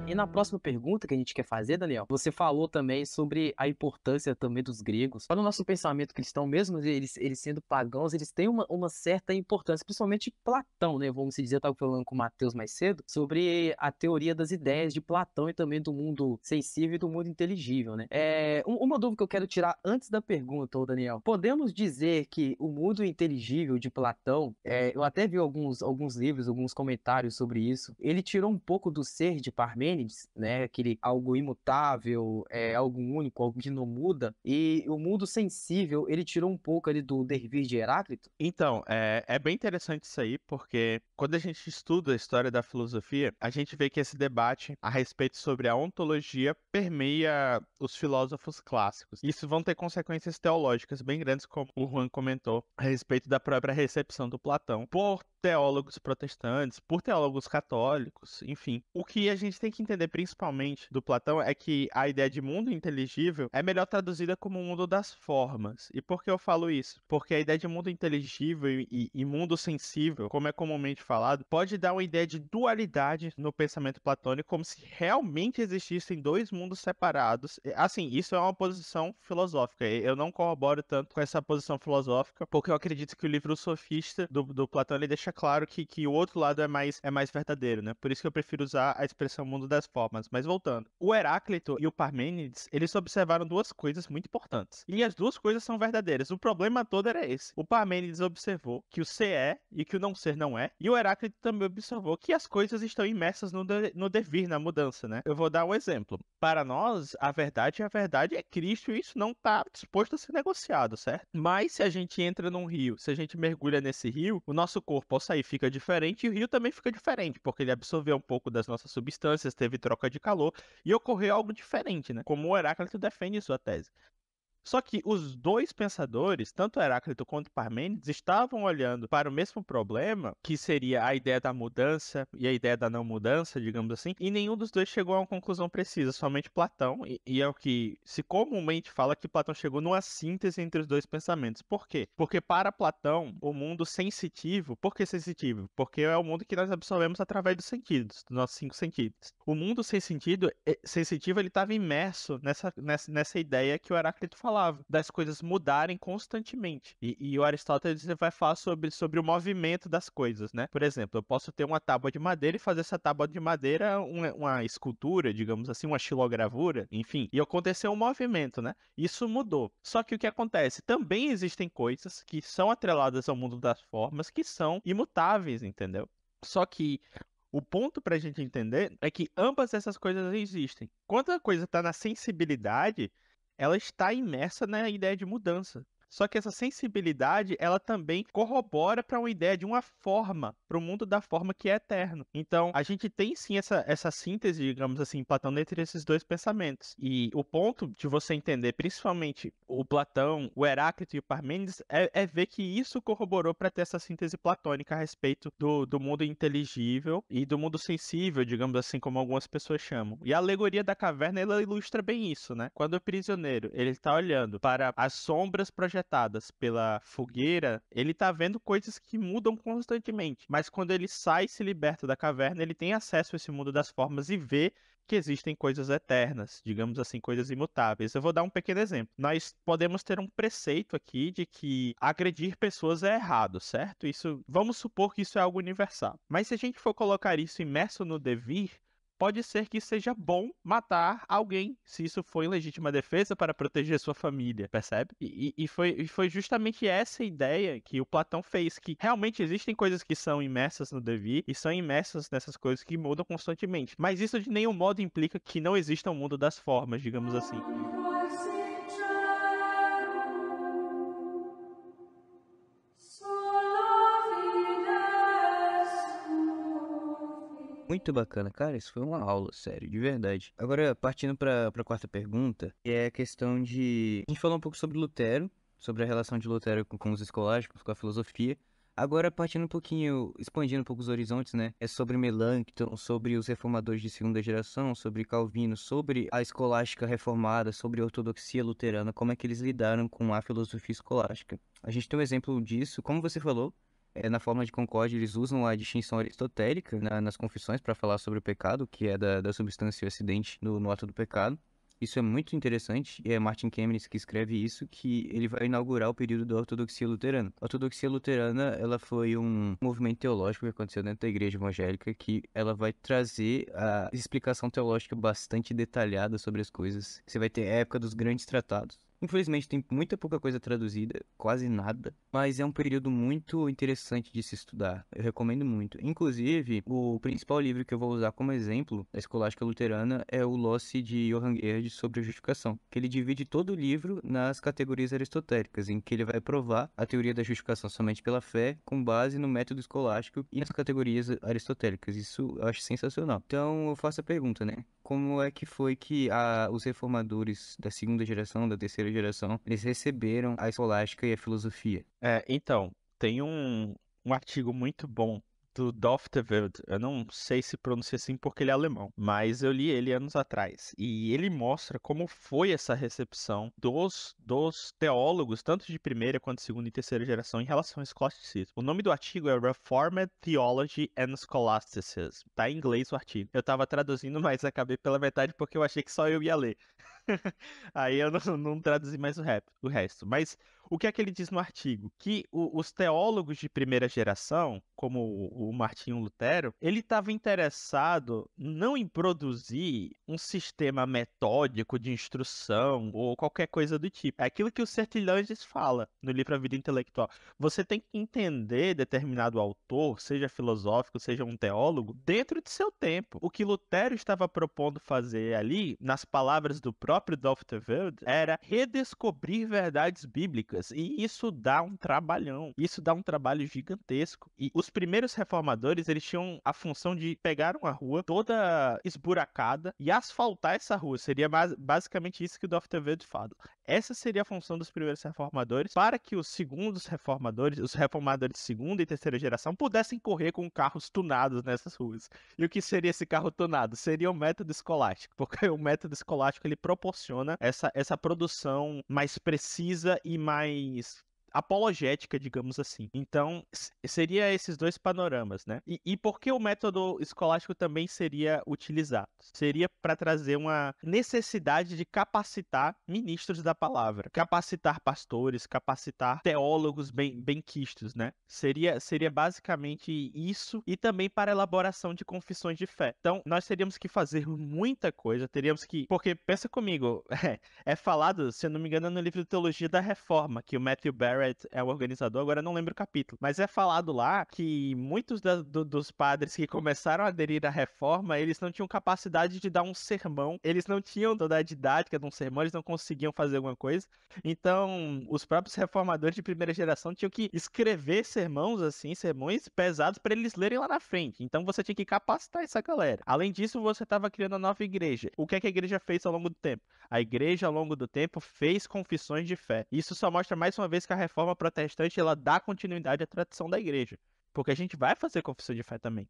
E na próxima pergunta que a gente quer fazer, Daniel, você falou também sobre a importância também dos gregos. Para o nosso pensamento cristão, mesmo eles sendo pagãos, eles têm uma certa importância, principalmente Platão, né? Vamos dizer, eu estava falando com o Matheus mais cedo, sobre a teoria das ideias de Platão e também do mundo sensível e do mundo inteligível, né? Uma dúvida que eu quero tirar antes da pergunta, ô Daniel. Podemos dizer que o mundo inteligível de Platão, eu até vi alguns livros, alguns comentários sobre isso, ele tirou um pouco do ser de Parmênides, né? Aquele algo imutável, algo único, algo que não muda. E o mundo sensível, ele tirou um pouco ali do devir de Heráclito. Então, é bem interessante isso aí, porque quando a gente estuda a história da filosofia, a gente vê que esse debate a respeito sobre a ontologia permeia os filósofos clássicos. Isso vão ter consequências teológicas bem grandes, como o Juan comentou, a respeito da própria recepção do Platão por teólogos protestantes, por teólogos católicos, enfim. O que a gente tem que entender principalmente do Platão é que a ideia de mundo inteligível é melhor traduzida como o mundo das formas. E por que eu falo isso? Porque a ideia de mundo inteligível e mundo sensível, como é comumente falado, pode dar uma ideia de dualidade no pensamento platônico, como se realmente existissem dois mundos separados. Assim, isso é uma posição filosófica. Eu não corroboro tanto com essa posição filosófica, porque eu acredito que o livro Sofista do Platão ele deixa claro que o outro lado é mais verdadeiro, né? Por isso que eu prefiro usar a expressão mundo das formas. Mas voltando, o Heráclito e o Parmênides, eles observaram duas coisas muito importantes. E as duas coisas são verdadeiras. O problema todo era esse. O Parmênides observou que o ser é e que o não ser não é. E o Heráclito também observou que as coisas estão imersas no devir, na mudança, né? Eu vou dar um exemplo. Para nós, a verdade é Cristo e isso não está disposto a ser negociado, certo? Mas se a gente entra num rio, se a gente mergulha nesse rio, o nosso corpo ao sair fica diferente e o rio também fica diferente, porque ele absorveu um pouco das nossas substâncias, teve troca de calor e ocorreu algo diferente, né? Como o Heráclito defende em sua tese. Só que os dois pensadores, tanto Heráclito quanto Parmênides, estavam olhando para o mesmo problema, que seria a ideia da mudança e a ideia da não mudança, digamos assim, e nenhum dos dois chegou a uma conclusão precisa, somente Platão, e é o que se comumente fala que Platão chegou numa síntese entre os dois pensamentos. Por quê? Porque para Platão, o mundo sensitivo, por que sensitivo? Porque é o mundo que nós absorvemos através dos sentidos, dos nossos 5 sentidos. O mundo sensitivo, ele estava imerso nessa ideia que o Heráclito falava, das coisas mudarem constantemente. E o Aristóteles vai falar sobre o movimento das coisas, né? Por exemplo, eu posso ter uma tábua de madeira e fazer essa tábua de madeira uma escultura, digamos assim, uma xilogravura, enfim. E aconteceu um movimento, né? Isso mudou. Só que o que acontece? Também existem coisas que são atreladas ao mundo das formas que são imutáveis, entendeu? Só que o ponto para a gente entender é que ambas essas coisas existem. Quando a coisa está na sensibilidade, ela está imersa na ideia de mudança. Só que essa sensibilidade, ela também corrobora para uma ideia de uma forma, para o mundo da forma que é eterno. Então, a gente tem sim essa síntese, digamos assim, Platão, entre esses dois pensamentos. E o ponto de você entender, principalmente o Platão, o Heráclito e o Parmênides, é ver que isso corroborou para ter essa síntese platônica a respeito do mundo inteligível e do mundo sensível, digamos assim, como algumas pessoas chamam. E a alegoria da caverna, ela ilustra bem isso, né? Quando o prisioneiro, ele está olhando para as sombras projetadas pela fogueira, ele está vendo coisas que mudam constantemente. Mas quando ele sai e se liberta da caverna, ele tem acesso a esse mundo das formas e vê que existem coisas eternas, digamos assim, coisas imutáveis. Eu vou dar um pequeno exemplo. Nós podemos ter um preceito aqui de que agredir pessoas é errado, certo? Vamos supor que isso é algo universal. Mas se a gente for colocar isso imerso no devir, pode ser que seja bom matar alguém, se isso for em legítima defesa para proteger sua família, percebe? E foi justamente essa ideia que o Platão fez, que realmente existem coisas que são imersas no devir e são imersas nessas coisas que mudam constantemente. Mas isso de nenhum modo implica que não exista um mundo das formas, digamos assim. Muito bacana, cara. Isso foi uma aula, sério, de verdade. Agora, partindo pra quarta pergunta, que é a questão de. A gente falou um pouco sobre Lutero, sobre a relação de Lutero com os escolásticos, com a filosofia. Agora, partindo um pouquinho, expandindo um pouco os horizontes, né? É sobre Melanchthon, sobre os reformadores de segunda geração, sobre Calvino, sobre a escolástica reformada, sobre a ortodoxia luterana, como é que eles lidaram com a filosofia escolástica. A gente tem um exemplo disso, como você falou. Na forma de Concórdia, eles usam a distinção aristotélica nas confissões para falar sobre o pecado, que é da substância e o acidente no ato do pecado. Isso é muito interessante, e é Martin Chemnitz que escreve isso, que ele vai inaugurar o período da ortodoxia luterana. A ortodoxia luterana, ela foi um movimento teológico que aconteceu dentro da igreja evangélica, que ela vai trazer a explicação teológica bastante detalhada sobre as coisas. Você vai ter a época dos grandes tratados. Infelizmente tem muita pouca coisa traduzida, quase nada, mas é um período muito interessante de se estudar. Eu recomendo muito. Inclusive, o principal livro que eu vou usar como exemplo da escolástica luterana é o Losse de Johann Gerd sobre a justificação, que ele divide todo o livro nas categorias aristotélicas, em que ele vai provar a teoria da justificação somente pela fé, com base no método escolástico e nas categorias aristotélicas. Isso eu acho sensacional. Então, eu faço a pergunta, né? Como é que foi que os reformadores da segunda geração, da terceira geração, eles receberam a escolástica e a filosofia? Então, tem um artigo muito bom do Dofteveld. Eu não sei se pronuncia assim porque ele é alemão, mas eu li ele anos atrás. E ele mostra como foi essa recepção dos teólogos, tanto de primeira quanto de segunda e terceira geração, em relação ao escolasticismo. O nome do artigo é Reformed Theology and Scholasticism. Tá em inglês o artigo. Eu tava traduzindo, mas acabei pela metade porque eu achei que só eu ia ler. Aí eu não traduzi mais o resto. Mas o que é que ele diz no artigo? Que os teólogos de primeira geração, como o Martinho Lutero, ele estava interessado não em produzir um sistema metódico de instrução ou qualquer coisa do tipo. É aquilo que o Sertilhanges fala no livro A Vida Intelectual. Você tem que entender determinado autor, seja filosófico, seja um teólogo, dentro de seu tempo. O que Lutero estava propondo fazer ali, nas palavras do próprio Dofteveld, era redescobrir verdades bíblicas. E isso dá um trabalhão. Isso dá um trabalho gigantesco. E os primeiros reformadores, eles tinham a função de pegar uma rua toda esburacada e asfaltar essa rua. Seria basicamente isso que o Dofteveld fala. Essa seria a função dos primeiros reformadores, para que os segundos reformadores, os reformadores de segunda e terceira geração, pudessem correr com carros tunados nessas ruas. E o que seria esse carro tunado? Seria o método escolástico, porque o método escolástico ele proporciona essa produção mais precisa e mais apologética, digamos assim. Então, seria esses dois panoramas, né? E por que o método escolástico também seria utilizado? Seria para trazer uma necessidade de capacitar ministros da palavra, capacitar pastores, capacitar teólogos benquistos, né? Seria basicamente isso, e também para a elaboração de confissões de fé. Então, nós teríamos que fazer muita coisa, teríamos que... Porque, pensa comigo, é falado, se eu não me engano, no livro de Teologia da Reforma, que o Matthew Barrett é o organizador, agora eu não lembro o capítulo, mas é falado lá que muitos dos padres que começaram a aderir à reforma, eles não tinham capacidade de dar um sermão, eles não tinham toda a didática de um sermão, eles não conseguiam fazer alguma coisa, então os próprios reformadores de primeira geração tinham que escrever sermões pesados para eles lerem lá na frente, então você tinha que capacitar essa galera. Além disso, você estava criando a nova igreja. O que é que a igreja fez ao longo do tempo? A igreja, ao longo do tempo, fez confissões de fé. Isso só mostra mais uma vez que a reforma protestante ela dá continuidade à tradição da igreja. Porque a gente vai fazer confissão de fé também.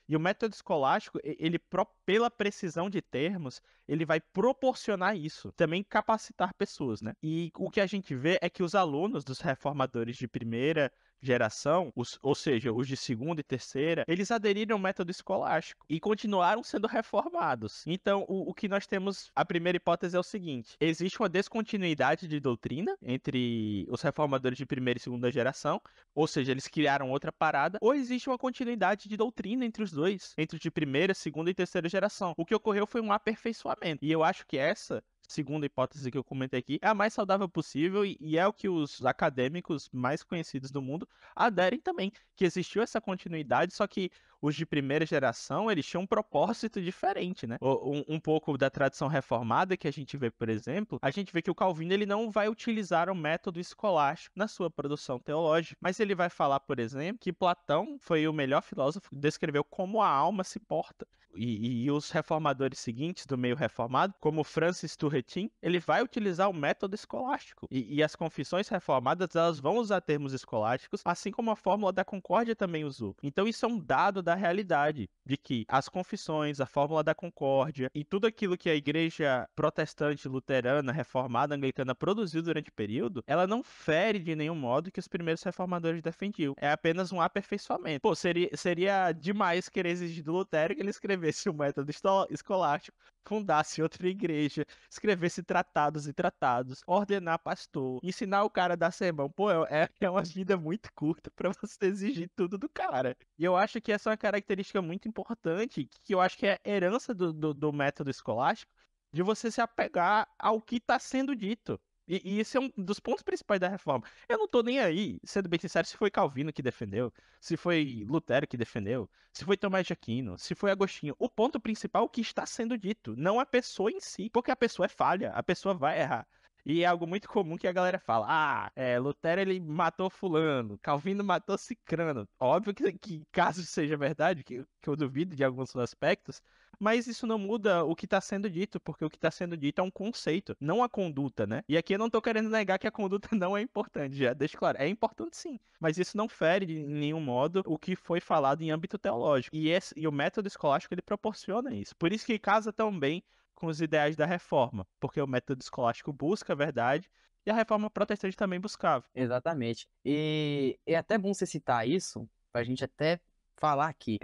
E o método escolástico, ele, pela precisão de termos, ele vai proporcionar isso. Também capacitar pessoas, né? E o que a gente vê é que os alunos dos reformadores de primeira geração, ou seja, os de segunda e terceira, eles aderiram ao método escolástico e continuaram sendo reformados. Então, o que nós temos, a primeira hipótese é o seguinte: existe uma descontinuidade de doutrina entre os reformadores de primeira e segunda geração, ou seja, eles criaram outra parada, ou existe uma continuidade de doutrina entre os dois, entre o de primeira, segunda e terceira geração. O que ocorreu foi um aperfeiçoamento. E eu acho que essa segunda hipótese que eu comentei aqui é a mais saudável possível e é o que os acadêmicos mais conhecidos do mundo aderem também, que existiu essa continuidade, só que os de primeira geração, eles tinham um propósito diferente, né? Um pouco da tradição reformada que a gente vê, por exemplo, a gente vê que o Calvino ele não vai utilizar o método escolástico na sua produção teológica, mas ele vai falar, por exemplo, que Platão foi o melhor filósofo que descreveu como a alma se porta. E os reformadores seguintes do meio reformado, como Francis Turretin, ele vai utilizar o método escolástico. E as confissões reformadas, elas vão usar termos escolásticos, assim como a Fórmula da Concórdia também usou. Então isso é um dado da realidade, de que as confissões, a Fórmula da Concórdia e tudo aquilo que a igreja protestante, luterana, reformada, anglicana produziu durante o período, ela não fere de nenhum modo que os primeiros reformadores defendiam. É apenas um aperfeiçoamento. Pô, seria demais querer exigir do Lutero que ele escrevesse o método escolástico, fundasse outra igreja, escrevesse tratados e tratados, ordenar pastor, ensinar o cara a dar sermão. Pô, é uma vida muito curta pra você exigir tudo do cara. E eu acho que essa é uma característica muito importante, que eu acho que é herança do método escolástico, de você se apegar ao que está sendo dito. E esse é um dos pontos principais da reforma. Eu não tô nem aí, sendo bem sincero, se foi Calvino que defendeu, se foi Lutero que defendeu, se foi Tomás de Aquino, se foi Agostinho. O ponto principal é o que está sendo dito, não a pessoa em si, porque a pessoa é falha, a pessoa vai errar. E é algo muito comum que a galera fala, Lutero ele matou fulano, Calvino matou cicrano. Óbvio que caso seja verdade, que eu duvido de alguns aspectos, mas isso não muda o que está sendo dito, porque o que está sendo dito é um conceito, não a conduta, né? E aqui eu não estou querendo negar que a conduta não é importante, já deixo claro, é importante sim, mas isso não fere de nenhum modo o que foi falado em âmbito teológico. E o método escolástico ele proporciona isso. Por isso que casa tão bem com os ideais da reforma, porque o método escolástico busca a verdade e a reforma protestante também buscava. Exatamente. E é até bom você citar isso, pra gente até falar aqui.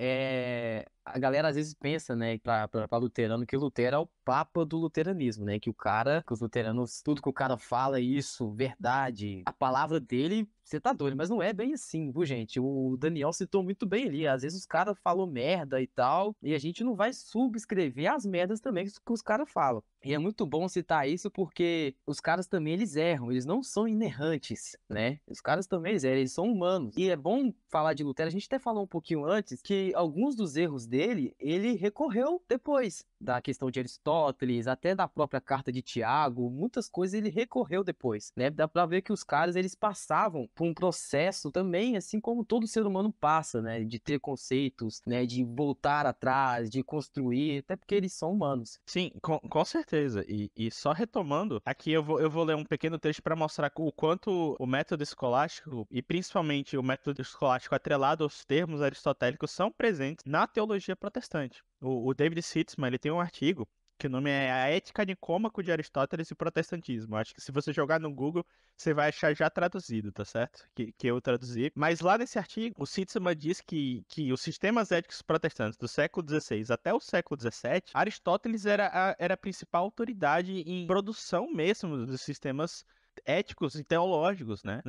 A galera às vezes pensa, né, pra luterano, que Lutero é o papa do luteranismo, né? Que os luteranos, tudo que o cara fala é isso, verdade. A palavra dele, você tá doido, mas não é bem assim, viu, gente? O Daniel citou muito bem ali. Às vezes os caras falam merda e tal, e a gente não vai subscrever as merdas também que os caras falam. E é muito bom citar isso porque os caras também, eles erram, eles não são inerrantes, né? Os caras também eles erram, eles são humanos. E é bom falar de Lutero, a gente até falou um pouquinho antes, que alguns dos erros dele, ele recorreu depois da questão de Aristóteles, até da própria carta de Tiago, muitas coisas ele recorreu depois, né? Dá pra ver que os caras, eles passavam por um processo também, assim como todo ser humano passa, né? De ter conceitos, né? De voltar atrás, de construir, até porque eles são humanos. Sim, com certeza. E só retomando, aqui eu vou ler um pequeno texto para mostrar o quanto o método escolástico, e principalmente o método escolástico atrelado aos termos aristotélicos, são presentes na teologia protestante. O David Sitzman, ele tem um artigo que o nome é A Ética Nicômaco de Aristóteles e o Protestantismo. Acho que se você jogar no Google, você vai achar já traduzido, tá certo? Que eu traduzi. Mas lá nesse artigo, o Sitzman diz que os sistemas éticos protestantes do século XVI até o século XVII, Aristóteles era a principal autoridade em produção mesmo dos sistemas éticos e teológicos, né?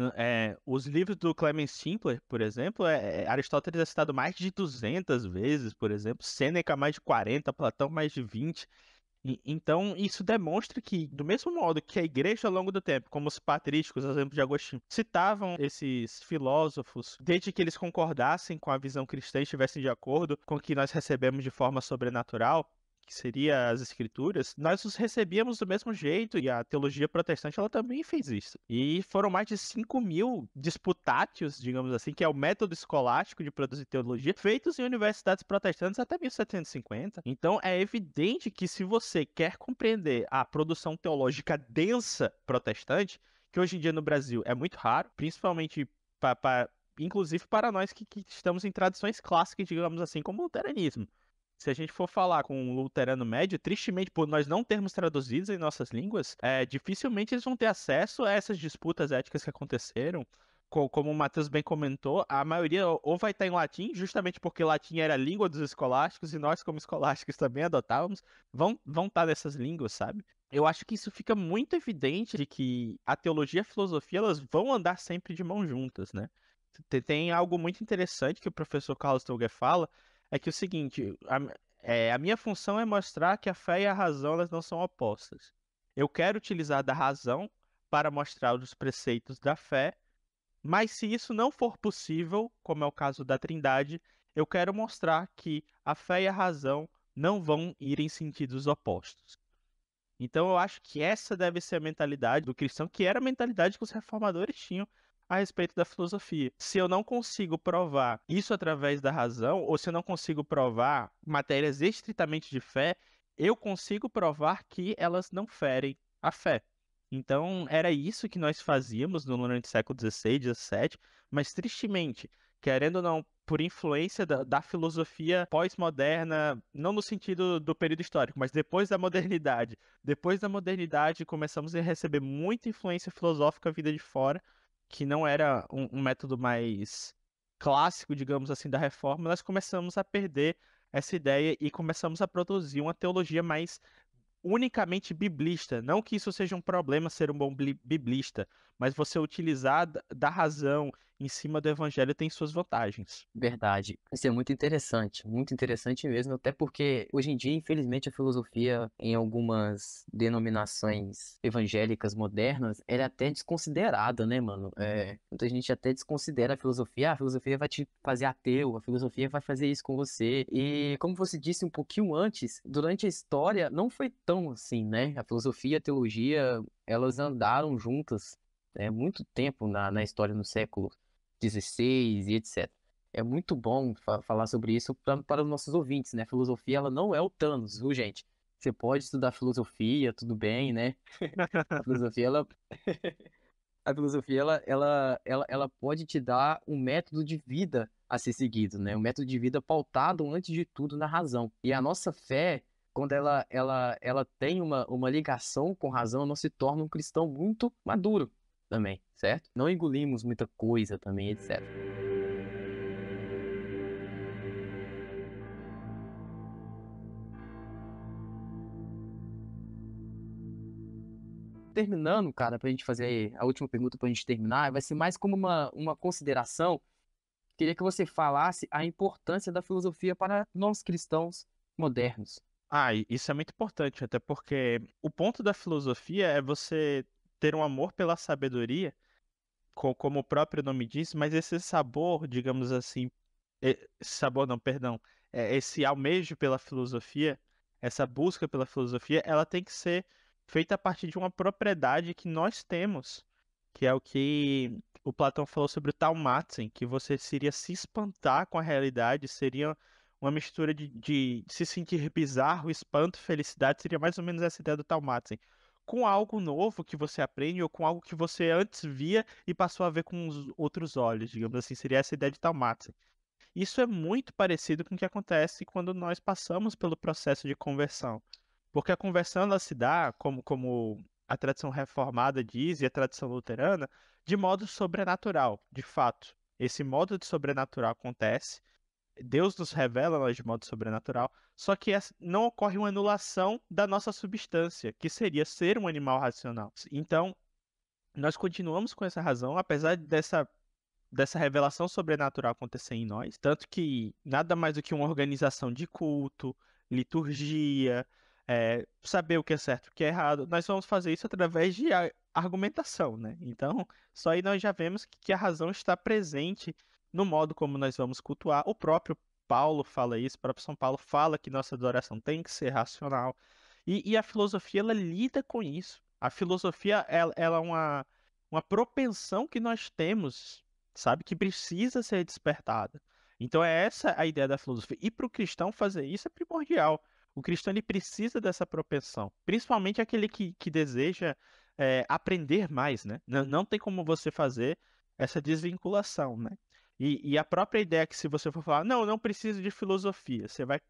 Os livros do Clemens Timpler, por exemplo, Aristóteles é citado mais de 200 vezes, por exemplo, Sêneca mais de 40, Platão mais de 20. Então, isso demonstra que, do mesmo modo que a igreja ao longo do tempo, como os patrísticos, exemplo de Agostinho, citavam esses filósofos, desde que eles concordassem com a visão cristã e estivessem de acordo com o que nós recebemos de forma sobrenatural, que seria as escrituras, nós os recebíamos do mesmo jeito, e a teologia protestante ela também fez isso. E foram mais de 5.000 disputátios, digamos assim, que é o método escolástico de produzir teologia, feitos em universidades protestantes até 1750. Então é evidente que se você quer compreender a produção teológica densa protestante, que hoje em dia no Brasil é muito raro, principalmente inclusive para nós que estamos em tradições clássicas, digamos assim, como o luteranismo. Se a gente for falar com um luterano médio, tristemente, por nós não termos traduzidos em nossas línguas, dificilmente eles vão ter acesso a essas disputas éticas que aconteceram. Como o Matheus bem comentou, a maioria ou vai estar em latim, justamente porque latim era a língua dos escolásticos, e nós, como escolásticos, também adotávamos, vão estar nessas línguas, sabe? Eu acho que isso fica muito evidente de que a teologia e a filosofia elas vão andar sempre de mãos juntas, né? Tem algo muito interessante que o professor Carlos Tolger fala, é que é o seguinte, a minha função é mostrar que a fé e a razão elas não são opostas. Eu quero utilizar da razão para mostrar os preceitos da fé, mas se isso não for possível, como é o caso da Trindade, eu quero mostrar que a fé e a razão não vão ir em sentidos opostos. Então eu acho que essa deve ser a mentalidade do cristão, que era a mentalidade que os reformadores tinham a respeito da filosofia. Se eu não consigo provar isso através da razão, ou se eu não consigo provar matérias estritamente de fé, eu consigo provar que elas não ferem a fé. Então era isso que nós fazíamos durante o século XVI, XVII, mas tristemente, querendo ou não, por influência da filosofia pós-moderna, não no sentido do período histórico, mas depois da modernidade, começamos a receber muita influência filosófica vinda de fora, que não era um método mais clássico, digamos assim, da reforma. Nós começamos a perder essa ideia e começamos a produzir uma teologia mais unicamente biblista. Não que isso seja um problema ser um bom biblista, mas você utilizar da razão em cima do evangelho tem suas vantagens. Verdade. Isso é muito interessante mesmo, até porque hoje em dia, infelizmente, a filosofia em algumas denominações evangélicas modernas, ela é até desconsiderada, né, mano? Muita gente até desconsidera a filosofia vai te fazer ateu, a filosofia vai fazer isso com você. E como você disse um pouquinho antes, durante a história não foi tão assim, né? A filosofia e a teologia, elas andaram juntas, muito tempo na história, no século 16 e etc. É muito bom falar sobre isso para os nossos ouvintes, né? A filosofia, ela não é o Thanos, viu, gente? Você pode estudar filosofia, tudo bem, né? A filosofia, ela, a filosofia, ela pode te dar um método de vida a ser seguido, né? Um método de vida pautado, antes de tudo, na razão. E a nossa fé, quando ela tem uma ligação com razão, ela se torna um cristão muito maduro também, certo? Não engolimos muita coisa também, etc. Terminando, cara, pra gente fazer a última pergunta pra gente terminar, vai ser mais como uma consideração. Queria que você falasse a importância da filosofia para nós cristãos modernos. E isso é muito importante, até porque o ponto da filosofia é você ter um amor pela sabedoria, como o próprio nome diz, mas esse sabor, digamos assim, sabor não, perdão, esse almejo pela filosofia, essa busca pela filosofia, ela tem que ser feita a partir de uma propriedade que nós temos, que é o que o Platão falou sobre o taumatzen, que você seria se espantar com a realidade, seria uma mistura de se sentir bizarro, espanto, felicidade, seria mais ou menos essa ideia do taumatzen. Com algo novo que você aprende ou com algo que você antes via e passou a ver com os outros olhos, digamos assim, seria essa ideia de taumatzen. Isso é muito parecido com o que acontece quando nós passamos pelo processo de conversão. Porque a conversão ela se dá, como a tradição reformada diz e a tradição luterana, de modo sobrenatural, de fato. Esse modo de sobrenatural acontece, Deus nos revela nós de modo sobrenatural, só que não ocorre uma anulação da nossa substância, que seria ser um animal racional. Então, nós continuamos com essa razão, apesar dessa revelação sobrenatural acontecer em nós, tanto que nada mais do que uma organização de culto, liturgia, saber o que é certo e o que é errado, nós vamos fazer isso através de argumentação, né? Então, só aí nós já vemos que a razão está presente no modo como nós vamos cultuar. O próprio Paulo fala isso, o próprio São Paulo fala que nossa adoração tem que ser racional. E a filosofia, ela lida com isso. A filosofia, ela é uma propensão que nós temos, sabe, que precisa ser despertada. Então é essa a ideia da filosofia. E para o cristão fazer isso é primordial. O cristão ele precisa dessa propensão, principalmente aquele que deseja aprender mais, né? Não tem como você fazer essa desvinculação, né? E a própria ideia que se você for falar, não, eu não preciso de filosofia, você vai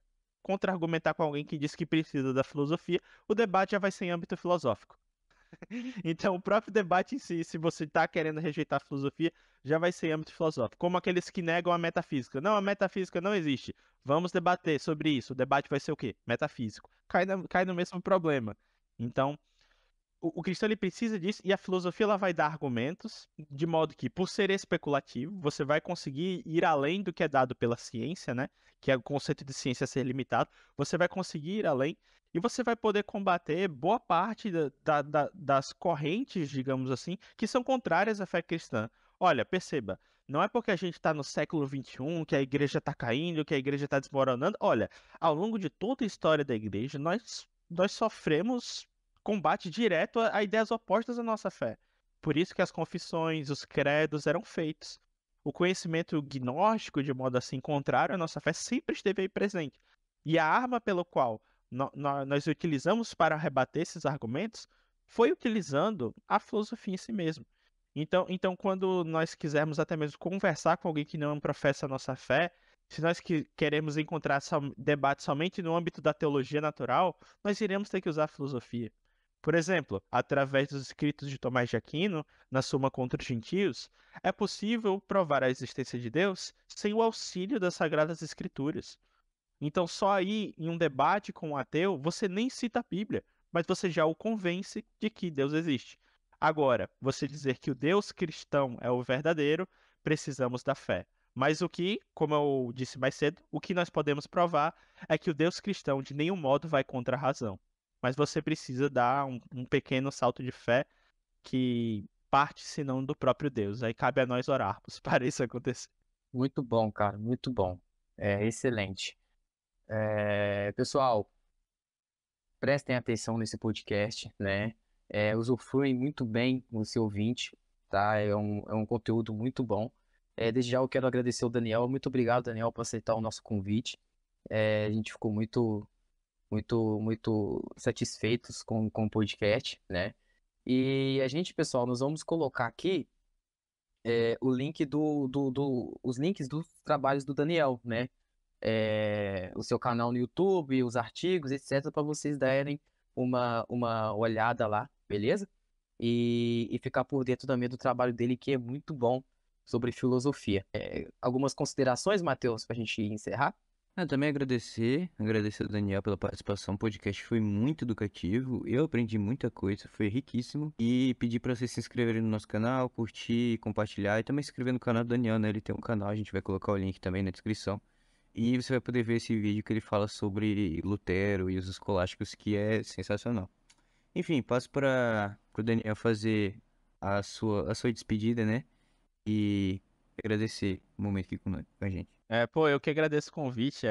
contra-argumentar com alguém que diz que precisa da filosofia, o debate já vai ser em âmbito filosófico. Então, o próprio debate em si, se você está querendo rejeitar a filosofia, já vai ser em âmbito filosófico. Como aqueles que negam a metafísica. Não, a metafísica não existe. Vamos debater sobre isso. O debate vai ser o quê? Metafísico. Cai no mesmo problema. Então, O cristão ele precisa disso e a filosofia ela vai dar argumentos de modo que, por ser especulativo, você vai conseguir ir além do que é dado pela ciência, né? Que é o conceito de ciência ser limitado. Você vai conseguir ir além e você vai poder combater boa parte das correntes, digamos assim, que são contrárias à fé cristã. Olha, perceba, não é porque a gente está no século XXI que a igreja está caindo, que a igreja está desmoronando. Olha, ao longo de toda a história da igreja, nós sofremos combate direto a ideias opostas à nossa fé. Por isso que as confissões, os credos eram feitos. O conhecimento gnóstico, de modo assim contrário à nossa fé, sempre esteve aí presente. E a arma pelo qual nós utilizamos para rebater esses argumentos foi utilizando a filosofia em si mesmo. Então, quando nós quisermos até mesmo conversar com alguém que não professa a nossa fé, se nós queremos encontrar debate somente no âmbito da teologia natural, nós iremos ter que usar a filosofia. Por exemplo, através dos escritos de Tomás de Aquino, na Suma contra os Gentios, é possível provar a existência de Deus sem o auxílio das Sagradas Escrituras. Então, só aí, em um debate com um ateu, você nem cita a Bíblia, mas você já o convence de que Deus existe. Agora, você dizer que o Deus cristão é o verdadeiro, precisamos da fé. Mas como eu disse mais cedo, o que nós podemos provar é que o Deus cristão de nenhum modo vai contra a razão. Mas você precisa dar um pequeno salto de fé que parte, senão, do próprio Deus. Aí cabe a nós orarmos para isso acontecer. Muito bom, cara, muito bom. É excelente. Pessoal, prestem atenção nesse podcast, né? Usufruem muito bem o seu ouvinte, tá? É um conteúdo muito bom. Desde já eu quero agradecer ao Daniel. Muito obrigado, Daniel, por aceitar o nosso convite. A gente ficou muito satisfeitos com o podcast, né? E a gente, pessoal, nós vamos colocar aqui o link os links dos trabalhos do Daniel, né? O seu canal no YouTube, os artigos, etc., para vocês darem uma olhada lá, beleza? E ficar por dentro também do trabalho dele, que é muito bom sobre filosofia. Algumas considerações, Matheus, para a gente encerrar? Também agradecer ao Daniel pela participação. O podcast foi muito educativo, eu aprendi muita coisa, foi riquíssimo. E pedir para vocês se inscreverem no nosso canal, curtir, compartilhar e também se inscrever no canal do Daniel, né? Ele tem um canal, a gente vai colocar o link também na descrição. E você vai poder ver esse vídeo que ele fala sobre Lutero e os escolásticos, que é sensacional. Enfim, passo para o Daniel fazer a sua despedida, né? E agradecer o momento aqui com a gente. Eu que agradeço o convite.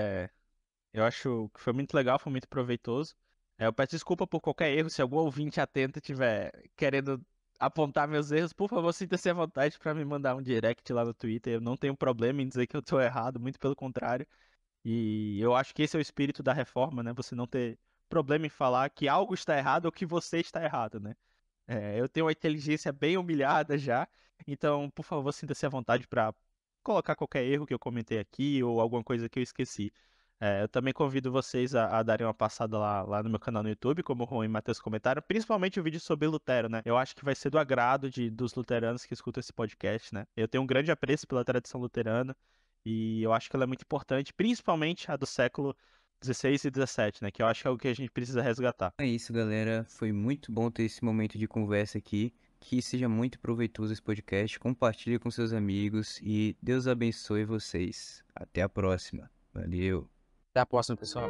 Eu acho que foi muito legal, foi muito proveitoso. Eu peço desculpa por qualquer erro, se algum ouvinte atento estiver querendo apontar meus erros, por favor, sinta-se à vontade para me mandar um direct lá no Twitter. Eu não tenho problema em dizer que eu estou errado, muito pelo contrário. E eu acho que esse é o espírito da reforma, né? Você não ter problema em falar que algo está errado ou que você está errado, né? Eu tenho uma inteligência bem humilhada já, então, por favor, sinta-se à vontade para colocar qualquer erro que eu comentei aqui ou alguma coisa que eu esqueci. Eu também convido vocês a darem uma passada lá no meu canal no YouTube, como o Juan e o Matheus comentaram, principalmente o vídeo sobre Lutero, né? Eu acho que vai ser do agrado dos luteranos que escutam esse podcast, né? Eu tenho um grande apreço pela tradição luterana e eu acho que ela é muito importante, principalmente a do século XVI e XVII, né? Que eu acho que é o que a gente precisa resgatar. É isso, galera. Foi muito bom ter esse momento de conversa aqui. Que seja muito proveitoso esse podcast. Compartilhe com seus amigos e Deus abençoe vocês. Até a próxima. Valeu. Até a próxima, pessoal.